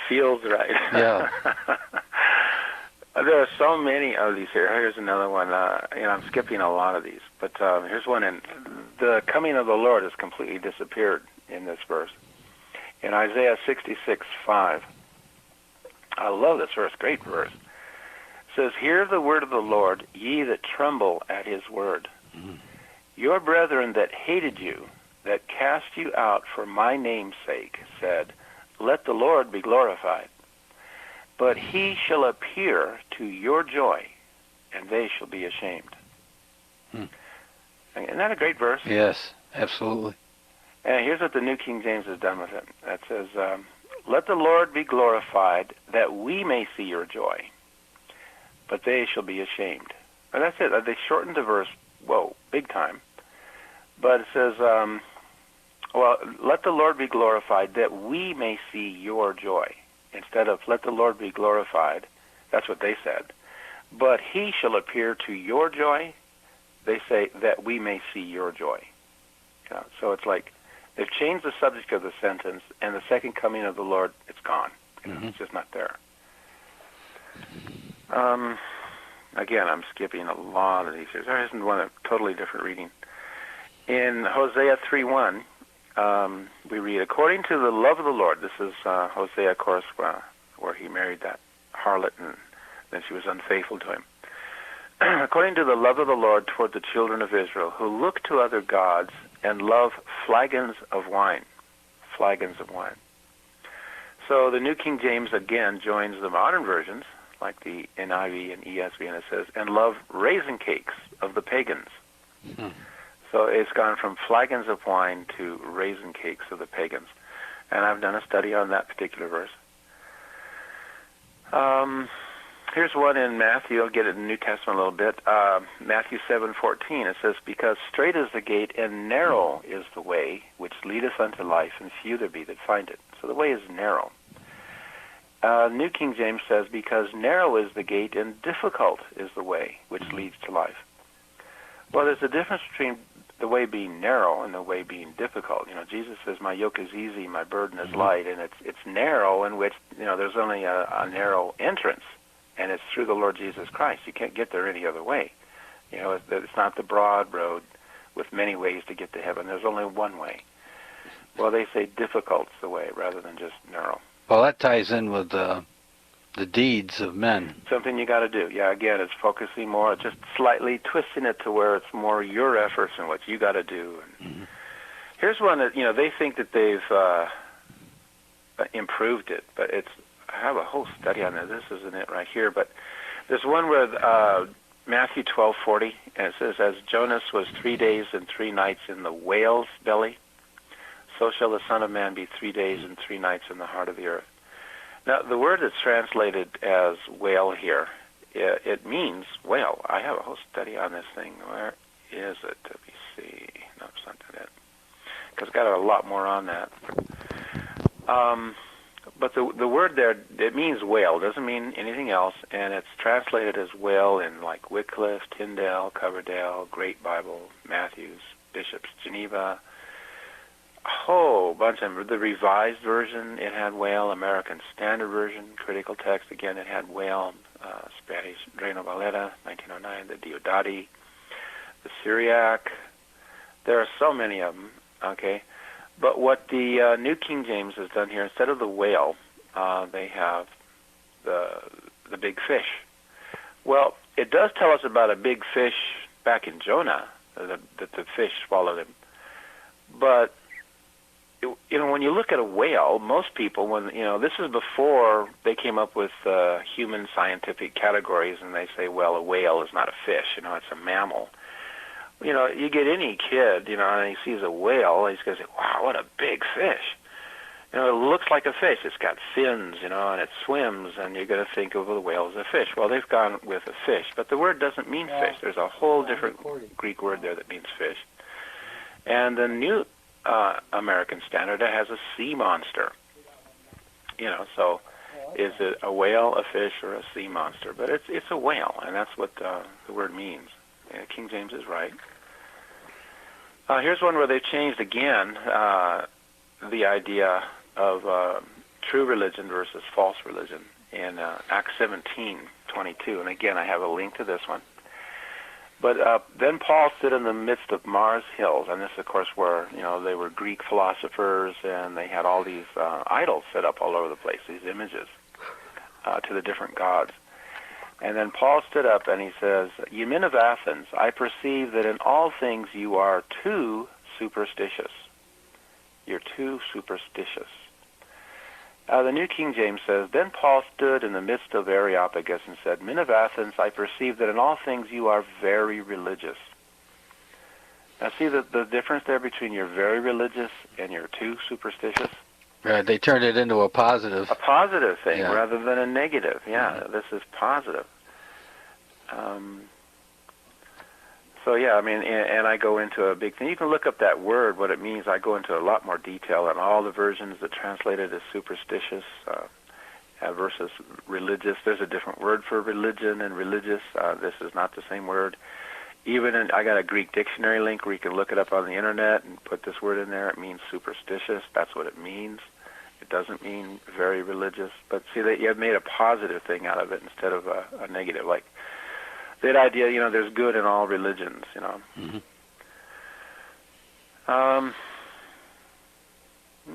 feels right. Yeah. There are so many of these here. Here's another one. You know, I'm skipping a lot of these, but here's one. In the coming of the Lord has completely disappeared in this verse. In Isaiah 66:5. I love this verse. Great verse. It says, "Hear the word of the Lord, ye that tremble at his word. Your brethren that hated you, that cast you out for my name's sake, said, Let the Lord be glorified. But he shall appear to your joy, and they shall be ashamed." Isn't that a great verse? Yes, absolutely. And here's what the New King James has done with it. It says, "Let the Lord be glorified, that we may see your joy, but they shall be ashamed." And that's it. They shortened the verse, whoa, big time. But it says, well, "Let the Lord be glorified, that we may see your joy." Instead of "let the Lord be glorified," that's what they said. "But he shall appear to your joy," they say, "that we may see your joy." You know, so it's like they've changed the subject of the sentence, and the second coming of the Lord, it's gone. You know, it's just not there. Again, I'm skipping a lot of these. There isn't one, a totally different reading. In Hosea 3:1, we read, "According to the love of the Lord," this is Hosea, of course, where he married that harlot and then she was unfaithful to him. "According to the love of the Lord toward the children of Israel, who look to other gods and love flagons of wine." Flagons of wine. So the New King James again joins the modern versions, like the NIV and ESV, and it says, "and love raisin cakes of the pagans." So it's gone from flagons of wine to raisin cakes of the pagans. And I've done a study on that particular verse. Here's one in Matthew. I'll get it in the New Testament a little bit. Matthew 7:14. It says, "Because strait is the gate, and narrow is the way which leadeth unto life, and few there be that find it." So the way is narrow. New King James says, "Because narrow is the gate, and difficult is the way which leads to life." Well, there's a difference between the way being narrow and the way being difficult. You know, Jesus says, "My yoke is easy, my burden is light," and it's narrow, in which, you know, there's only a narrow entrance, and it's through the Lord Jesus Christ. You can't get there any other way. You know, it's not the broad road with many ways to get to heaven. There's only one way. Well, they say difficult's the way rather than just narrow. Well, that ties in with the deeds of men. Something you got to do. Yeah, again, it's focusing more, just slightly twisting it to where it's more your efforts and what you got to do. And here's one that, they think that they've improved it, but I have a whole study on it. This isn't it right here, but there's one where Matthew 12:40, and it says, as Jonas was 3 days and 3 nights in the whale's belly, so shall the Son of Man be 3 days and 3 nights in the heart of the earth. Now, the word that's translated as whale here, it means whale. I have a whole study on this thing. Where is it? Let me see. No, it's not that. Because it's got a lot more on that. But the word there, it means whale. It doesn't mean anything else, and it's translated as whale in like Wycliffe, Tyndale, Coverdale, Great Bible, Matthews, Bishop's Geneva, a whole bunch of them. The Revised Version, it had whale. American Standard Version, Critical Text, again, it had whale. Spanish, Reina Valera, 1909, the Diodati, the Syriac. There are so many of them, okay? But what the New King James has done here, instead of the whale, they have the big fish. Well, it does tell us about a big fish back in Jonah, that the fish swallowed him. But when you look at a whale, most people, this is before they came up with human scientific categories, and they say, well, a whale is not a fish, it's a mammal. You get any kid, and he sees a whale, he's going to say, wow, what a big fish. It looks like a fish. It's got fins, and it swims, and you're going to think of the whale as a fish. Well, they've gone with a fish, but the word doesn't mean fish. There's a whole different Greek word there that means fish. And the New American Standard, it has a sea monster. So is it a whale, a fish, or a sea monster? But it's a whale, and that's what the word means. Yeah, King James is right. Here's one where they've changed again the idea of true religion versus false religion in Acts 17:22. And again, I have a link to this one. But then Paul stood in the midst of Mars Hills, and this, of course, where they were Greek philosophers, and they had all these idols set up all over the place, these images to the different gods. And then Paul stood up and he says, "You men of Athens, I perceive that in all things you are too superstitious." You're too superstitious. The New King James says, "Then Paul stood in the midst of Areopagus and said, 'Men of Athens, I perceive that in all things you are very religious.'" Now see the difference there between you're very religious and you're too superstitious? Right, they turned it into a positive. A positive thing, yeah, rather than a negative. Yeah, This is positive. So yeah, and I go into a big thing. You can look up that word, what it means. I go into a lot more detail in all the versions that translate it as superstitious versus religious. There's a different word for religion and religious. This is not the same word. I got a Greek dictionary link where you can look it up on the internet and put this word in there. It means superstitious. That's what it means. It doesn't mean very religious. But see, that you have made a positive thing out of it instead of a negative. Like that idea, there's good in all religions, Mm-hmm.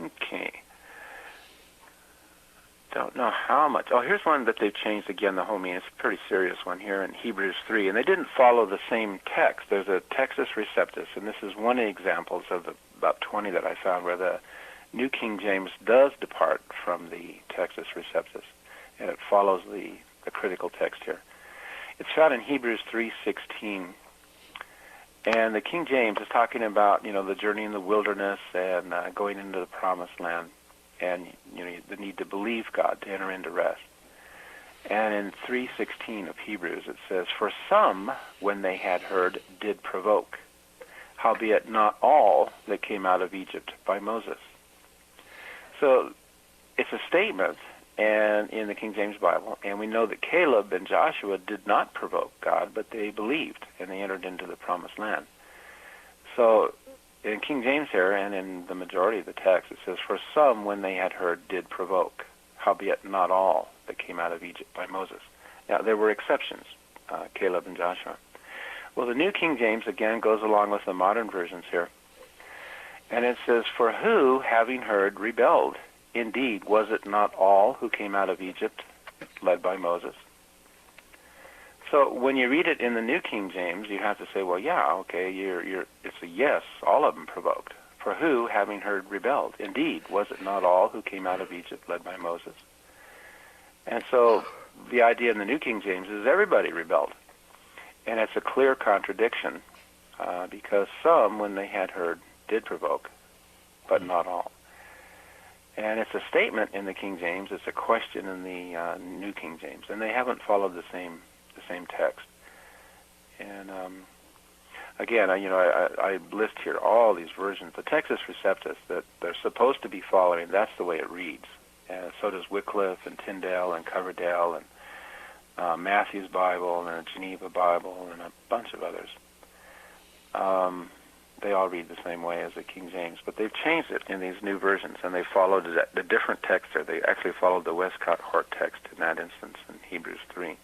Okay. Don't know how much. Oh, here's one that they've changed again, the whole meaning. It's a pretty serious one here in Hebrews 3. And they didn't follow the same text. There's a Textus Receptus, and this is one of the examples of about 20 that I found where the New King James does depart from the Textus Receptus, and it follows the critical text here. It's found in Hebrews 3:16. And the King James is talking about, the journey in the wilderness and going into the promised land, and the need to believe God to enter into rest. And in 3:16 of Hebrews it says, "For some, when they had heard, did provoke, howbeit not all that came out of Egypt by Moses." So it's a statement and in the King James Bible, and we know that Caleb and Joshua did not provoke God, but they believed, and they entered into the promised land. So in King James here, and in the majority of the text, it says, "For some, when they had heard, did provoke, howbeit not all that came out of Egypt by Moses." Now, there were exceptions, Caleb and Joshua. Well, the New King James, again, goes along with the modern versions here, And it says, "For who, having heard, rebelled? Indeed, was it not all who came out of Egypt, led by Moses?" So when you read it in the New King James, you have to say, well, yeah, okay, it's a yes, all of them provoked. For who, having heard, rebelled? Indeed, was it not all who came out of Egypt, led by Moses? And so the idea in the New King James is everybody rebelled. And it's a clear contradiction, because some, when they had heard, did provoke, but not all. And it's a statement in the King James, it's a question in the New King James, and they haven't followed the same text. And again, I list here all these versions. The Textus Receptus that they're supposed to be following, that's the way it reads. And so does Wycliffe and Tyndale and Coverdale and Matthew's Bible and the Geneva Bible and a bunch of others. They all read the same way as the King James, but they've changed it in these new versions, and they followed the different text there. They actually followed the Westcott Hort text in that instance in Hebrews 3.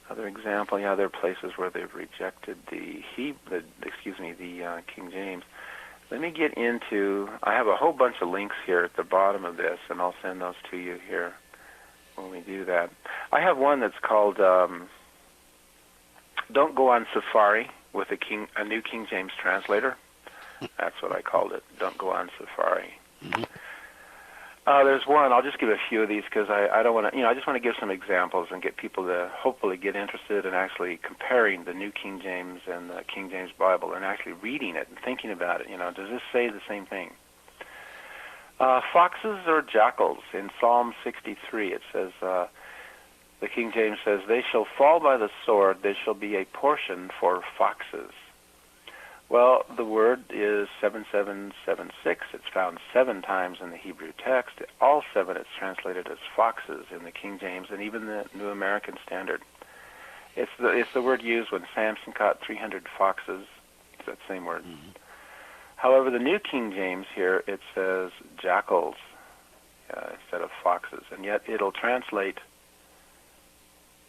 Other example, there are places where they've rejected the King James. Let me get into, I have a whole bunch of links here at the bottom of this, and I'll send those to you here when we do that. I have one that's called Don't Go on Safari with a New King James translator. That's what I called it, Don't Go on Safari. Mm-hmm. There's one. I'll just give a few of these because I don't want to. I just want to give some examples and get people to hopefully get interested in actually comparing the New King James and the King James Bible and actually reading it and thinking about it. Does this say the same thing? Foxes or jackals in Psalm 63. It says the King James says, "They shall fall by the sword. They shall be a portion for foxes." Well, the word is 7776. It's found 7 times in the Hebrew text. All 7 it's translated as foxes in the King James and even the New American Standard. It's the word used when Samson caught 300 foxes. It's that same word. Mm-hmm. However, the New King James here, it says jackals instead of foxes, and yet it'll translate.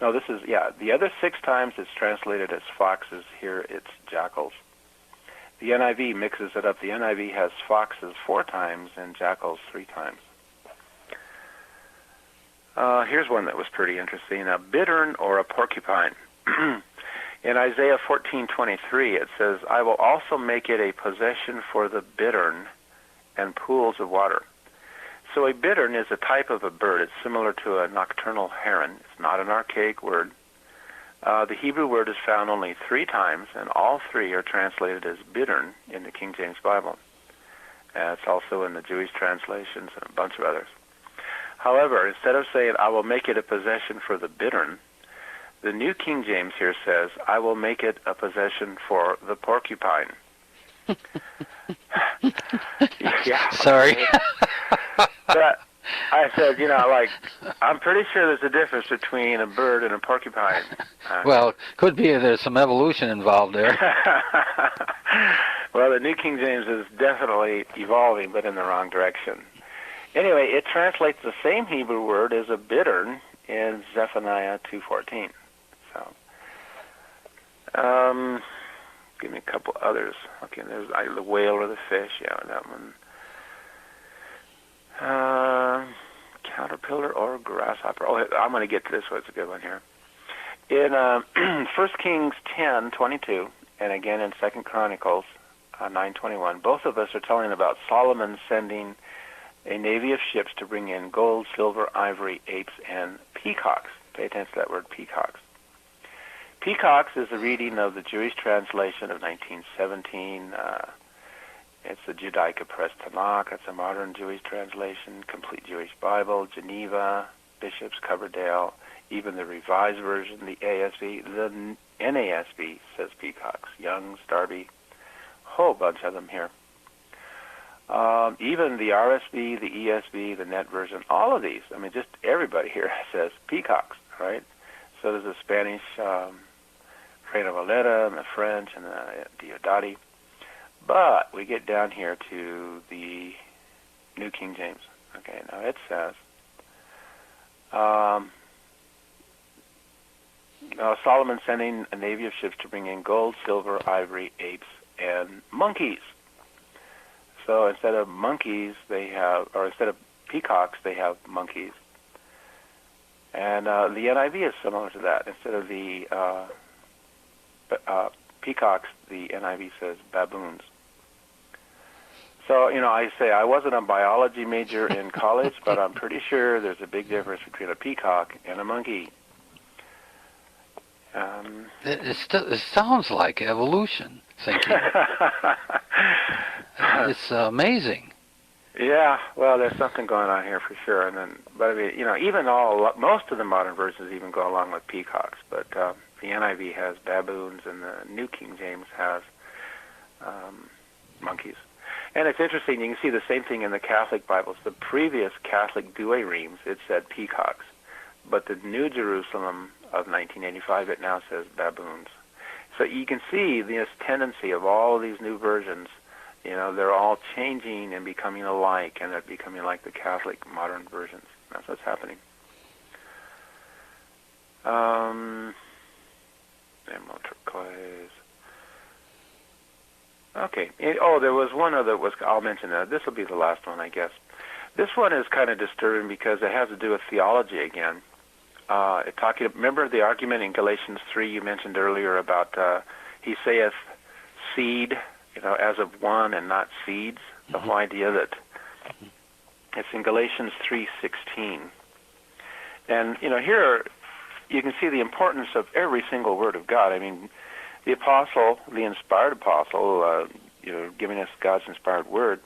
No, the other 6 times it's translated as foxes. Here it's jackals. The NIV mixes it up. The NIV has foxes 4 times and jackals 3 times. Here's one that was pretty interesting. A bittern or a porcupine. In Isaiah 14:23, it says, "I will also make it a possession for the bittern and pools of water." So a bittern is a type of a bird. It's similar to a nocturnal heron. It's not an archaic word. The Hebrew word is found only 3 times, and all 3 are translated as bittern in the King James Bible. It's also in the Jewish translations and a bunch of others. However, instead of saying, "I will make it a possession for the bittern," the New King James here says, "I will make it a possession for the porcupine." Yeah. Sorry. But I said, I'm pretty sure there's a difference between a bird and a porcupine. Well, could be there's some evolution involved there. Well, the New King James is definitely evolving, but in the wrong direction. Anyway, it translates the same Hebrew word as a bittern in Zephaniah 2:14. So, give me a couple others. Okay, there's the whale or the fish. Yeah, that one. Caterpillar or grasshopper. Oh, I'm going to get to this one. It's a good one here. In 1 Kings 10:22, and again in 2 Chronicles 9:21, both of us are telling about Solomon sending a navy of ships to bring in gold, silver, ivory, apes, and peacocks. Pay attention to that word, peacocks. Peacocks is a reading of the Jewish translation of 1917. It's the Judaica Press Tanakh. It's a modern Jewish translation, Complete Jewish Bible, Geneva, Bishop's, Coverdale, even the Revised Version, the ASV, the NASB says peacocks, Young's, Darby, a whole bunch of them here. Even the RSV, the ESV, the Net Version, all of these, just everybody here says peacocks, right? So does the Spanish Reina Valera and the French and the Diodati. But we get down here to the New King James. Okay, now it says, Solomon sending a navy of ships to bring in gold, silver, ivory, apes, and monkeys. So instead of monkeys, instead of peacocks, they have monkeys. And the NIV is similar to that. Instead of the peacocks, the NIV says baboons. So, I say I wasn't a biology major in college, but I'm pretty sure there's a big difference between a peacock and a monkey. It sounds like evolution thinking. It's amazing. Yeah, well, there's something going on here for sure. But I mean, even most of the modern versions even go along with peacocks. But the NIV has baboons, and the New King James has monkeys. And it's interesting. You can see the same thing in the Catholic Bibles. The previous Catholic Douay Reams, it said peacocks, but the New Jerusalem of 1985, it now says baboons. So you can see this tendency of all of these new versions. They're all changing and becoming alike, and they're becoming like the Catholic modern versions. That's what's happening. Emerald turquoise. Okay. There was one other. I'll mention that. This will be the last one, I guess. This one is kind of disturbing because it has to do with theology again. Remember the argument in Galatians 3 you mentioned earlier about he saith seed, as of one and not seeds. The whole idea that it's in Galatians 3:16. And here you can see the importance of every single word of God. I mean, the apostle, the inspired apostle, giving us God's inspired word,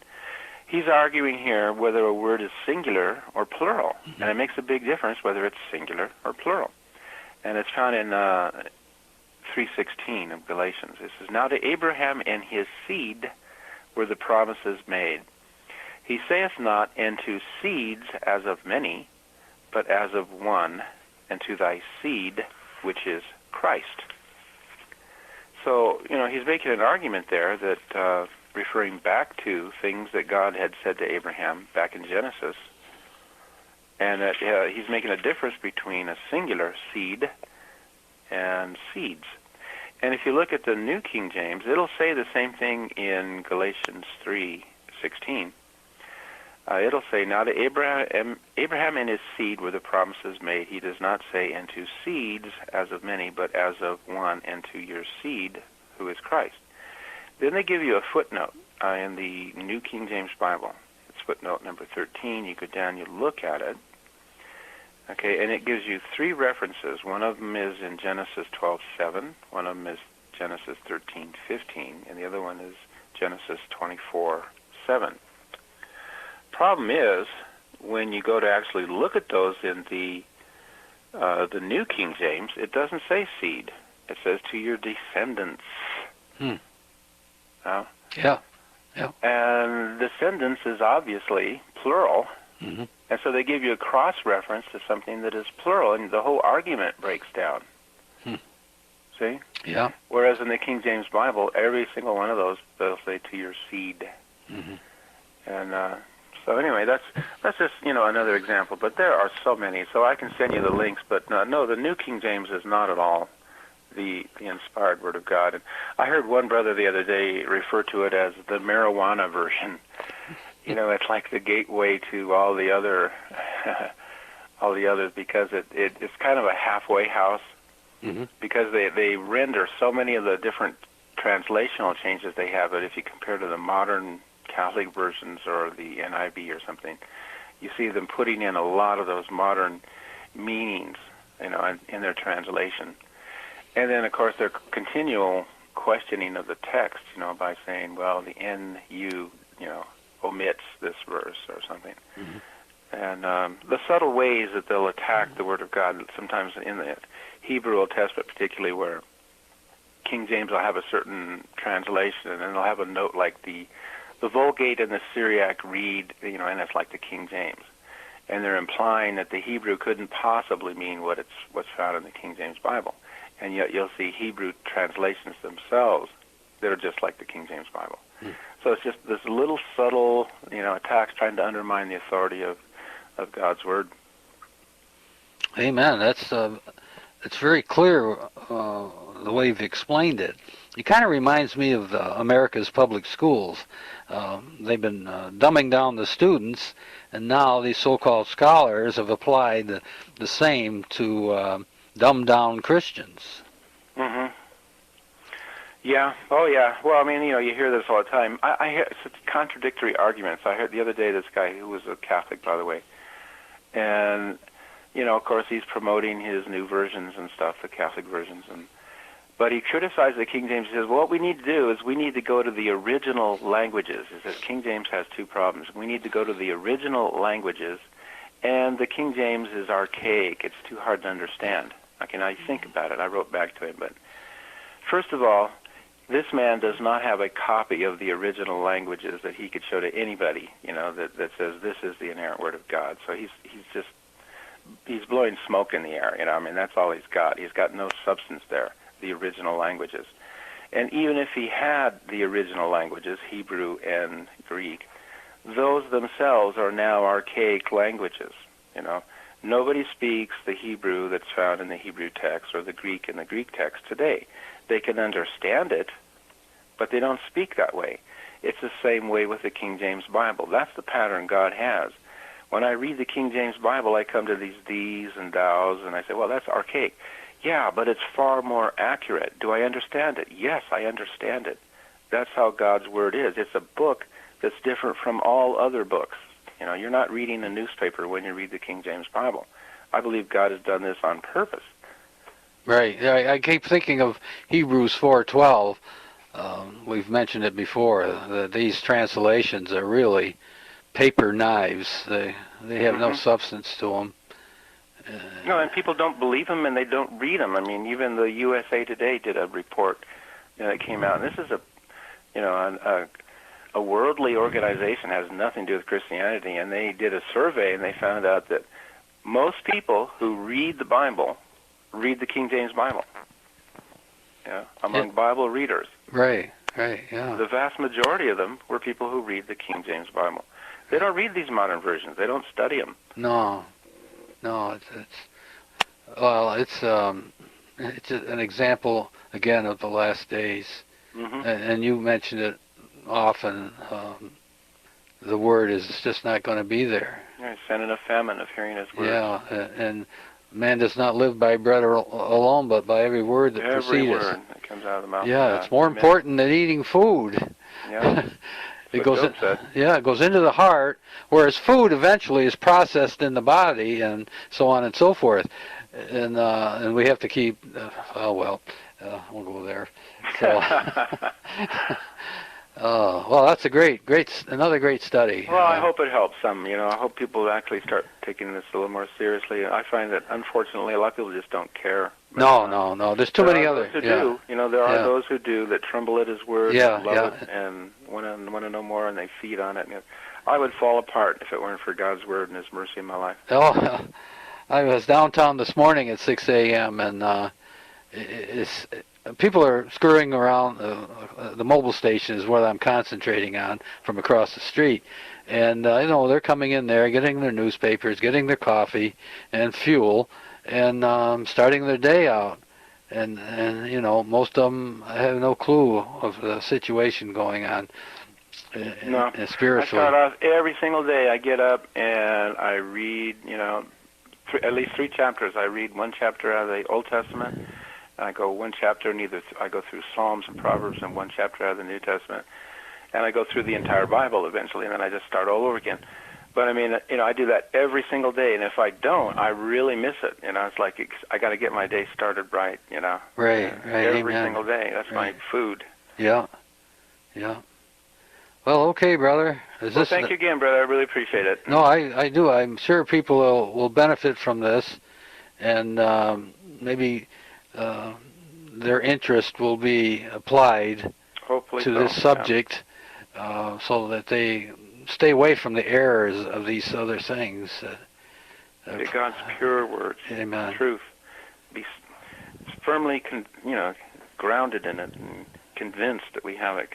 he's arguing here whether a word is singular or plural. And it makes a big difference whether it's singular or plural. And it's found in 3:16 of Galatians. It says, "Now to Abraham and his seed were the promises made. He saith not, and to seeds as of many, but as of one, and to thy seed, which is Christ." So, he's making an argument there that referring back to things that God had said to Abraham back in Genesis, and that he's making a difference between a singular seed and seeds. And if you look at the New King James, it'll say the same thing in Galatians 3:16. It'll say, "Now to Abraham and his seed were the promises made." He does not say, "and to seeds as of many, but as of one, and to your seed, who is Christ." Then they give you a footnote in the New King James Bible. It's footnote number 13. You go down, you look at it. Okay, and it gives you three references. One of them is in Genesis 12:7. One of them is Genesis 13:15, and the other one is Genesis 24:7. Problem is, when you go to actually look at those in the New King James, it doesn't say seed. It says to your descendants. Yeah. And descendants is obviously plural. And so they give you a cross-reference to something that is plural, and the whole argument breaks down. See? Yeah. Whereas in the King James Bible, every single one of those, they'll say to your seed. And so anyway, that's just, another example. But there are so many, so I can send you the links. But no, the New King James is not at all the inspired Word of God. And I heard one brother the other day refer to it as the marijuana version. It's like the gateway to all the others because it's kind of a halfway house because they render so many of the different translational changes they have. But if you compare to the modern Catholic versions or the NIV or something, you see them putting in a lot of those modern meanings, in their translation. And then, of course, their continual questioning of the text, by saying, well, the NU, omits this verse or something. And the subtle ways that they'll attack the Word of God, sometimes in the Hebrew Old Testament particularly, where King James will have a certain translation, and then they'll have a note like the Vulgate and the Syriac read, and it's like the King James. And they're implying that the Hebrew couldn't possibly mean what's found in the King James Bible. And yet you'll see Hebrew translations themselves that are just like the King James Bible. So it's just this little subtle, attacks trying to undermine the authority of God's Word. Amen. That's it's very clear the way you've explained it. It kind of reminds me of America's public schools. They've been dumbing down the students, and now these so-called scholars have applied the same to dumb down Christians. Mm-hmm. Yeah. Oh, yeah. Well, I mean, you hear this all the time. I hear such contradictory arguments. I heard the other day this guy who was a Catholic, by the way, and of course, he's promoting his new versions and stuff, the Catholic versions, but he criticized the King James. He says, well, what we need to do is we need to go to the original languages. He says King James has two problems. We need to go to the original languages, and the King James is archaic. It's too hard to understand. I think about it. I wrote back to him, but first of all, this man does not have a copy of the original languages that he could show to anybody, that says this is the inerrant word of God. So he's blowing smoke in the air, that's all he's got. He's got no substance there, the original languages. And even if he had the original languages, Hebrew and Greek, those themselves are now archaic languages, Nobody speaks the Hebrew that's found in the Hebrew text or the Greek in the Greek text today. They can understand it, but they don't speak that way. It's the same way with the King James Bible. That's the pattern God has. When I read the King James Bible, I come to these these and thous, and I say, well, that's archaic. Yeah, but it's far more accurate. Do I understand it? Yes, I understand it. That's how God's Word is. It's a book that's different from all other books. You're not reading a newspaper when you read the King James Bible. I believe God has done this on purpose. Right. I keep thinking of Hebrews 4:12. We've mentioned it before. That these translations are really paper knives. They have no substance to them. No, and people don't believe them, and they don't read them. Even the USA Today did a report that came out, and this is a worldly organization, has nothing to do with Christianity, and they did a survey, and they found out that most people who read the Bible read the King James Bible. Among Bible readers. Right, yeah. The vast majority of them were people who read the King James Bible. They don't read these modern versions. They don't study them. No, it's an example again of the last days, and you mentioned it often. The word is just not going to be there. He's sending a famine of hearing His word. Yeah, and man does not live by bread alone, but by every word that proceeds. Every word that comes out of the mouth. Yeah, it's more important than eating food. Yeah. It goes into the heart, whereas food eventually is processed in the body, and so on and so forth. And we have to keep. We'll go there. So, well, that's another great study. Well, I hope it helps some. I hope people actually start taking this a little more seriously. I find that unfortunately a lot of people just don't care. No. There's too many others. There are those who do. There are those who do that tremble at His word, and love it, and want to know more, and they feed on it. I would fall apart if it weren't for God's word and His mercy in my life. Oh, I was downtown this morning at 6 a.m. and people are scurrying around. The mobile station is what I'm concentrating on from across the street. And, they're coming in there, getting their newspapers, getting their coffee and fuel, and starting their day out. And most of them have no clue of the situation going on spiritually. I start off every single day. I get up and I read, at least 3 chapters. I read 1 chapter out of the Old Testament. And I go 1 chapter, and I go through Psalms and Proverbs and 1 chapter out of the New Testament. And I go through the entire Bible eventually, and then I just start all over again. But I do that every single day, and if I don't, I really miss it. It's like I got to get my day started right. Right. Every Amen. single day. That's my food. Yeah. Well, okay, brother. Thank you again, brother. I really appreciate it. No, I do. I'm sure people will benefit from this, and maybe their interest will be applied Hopefully to this subject, so that they stay away from the errors of these other things. God's pure words, Amen. Truth. Be firmly, grounded in it and convinced that we have it.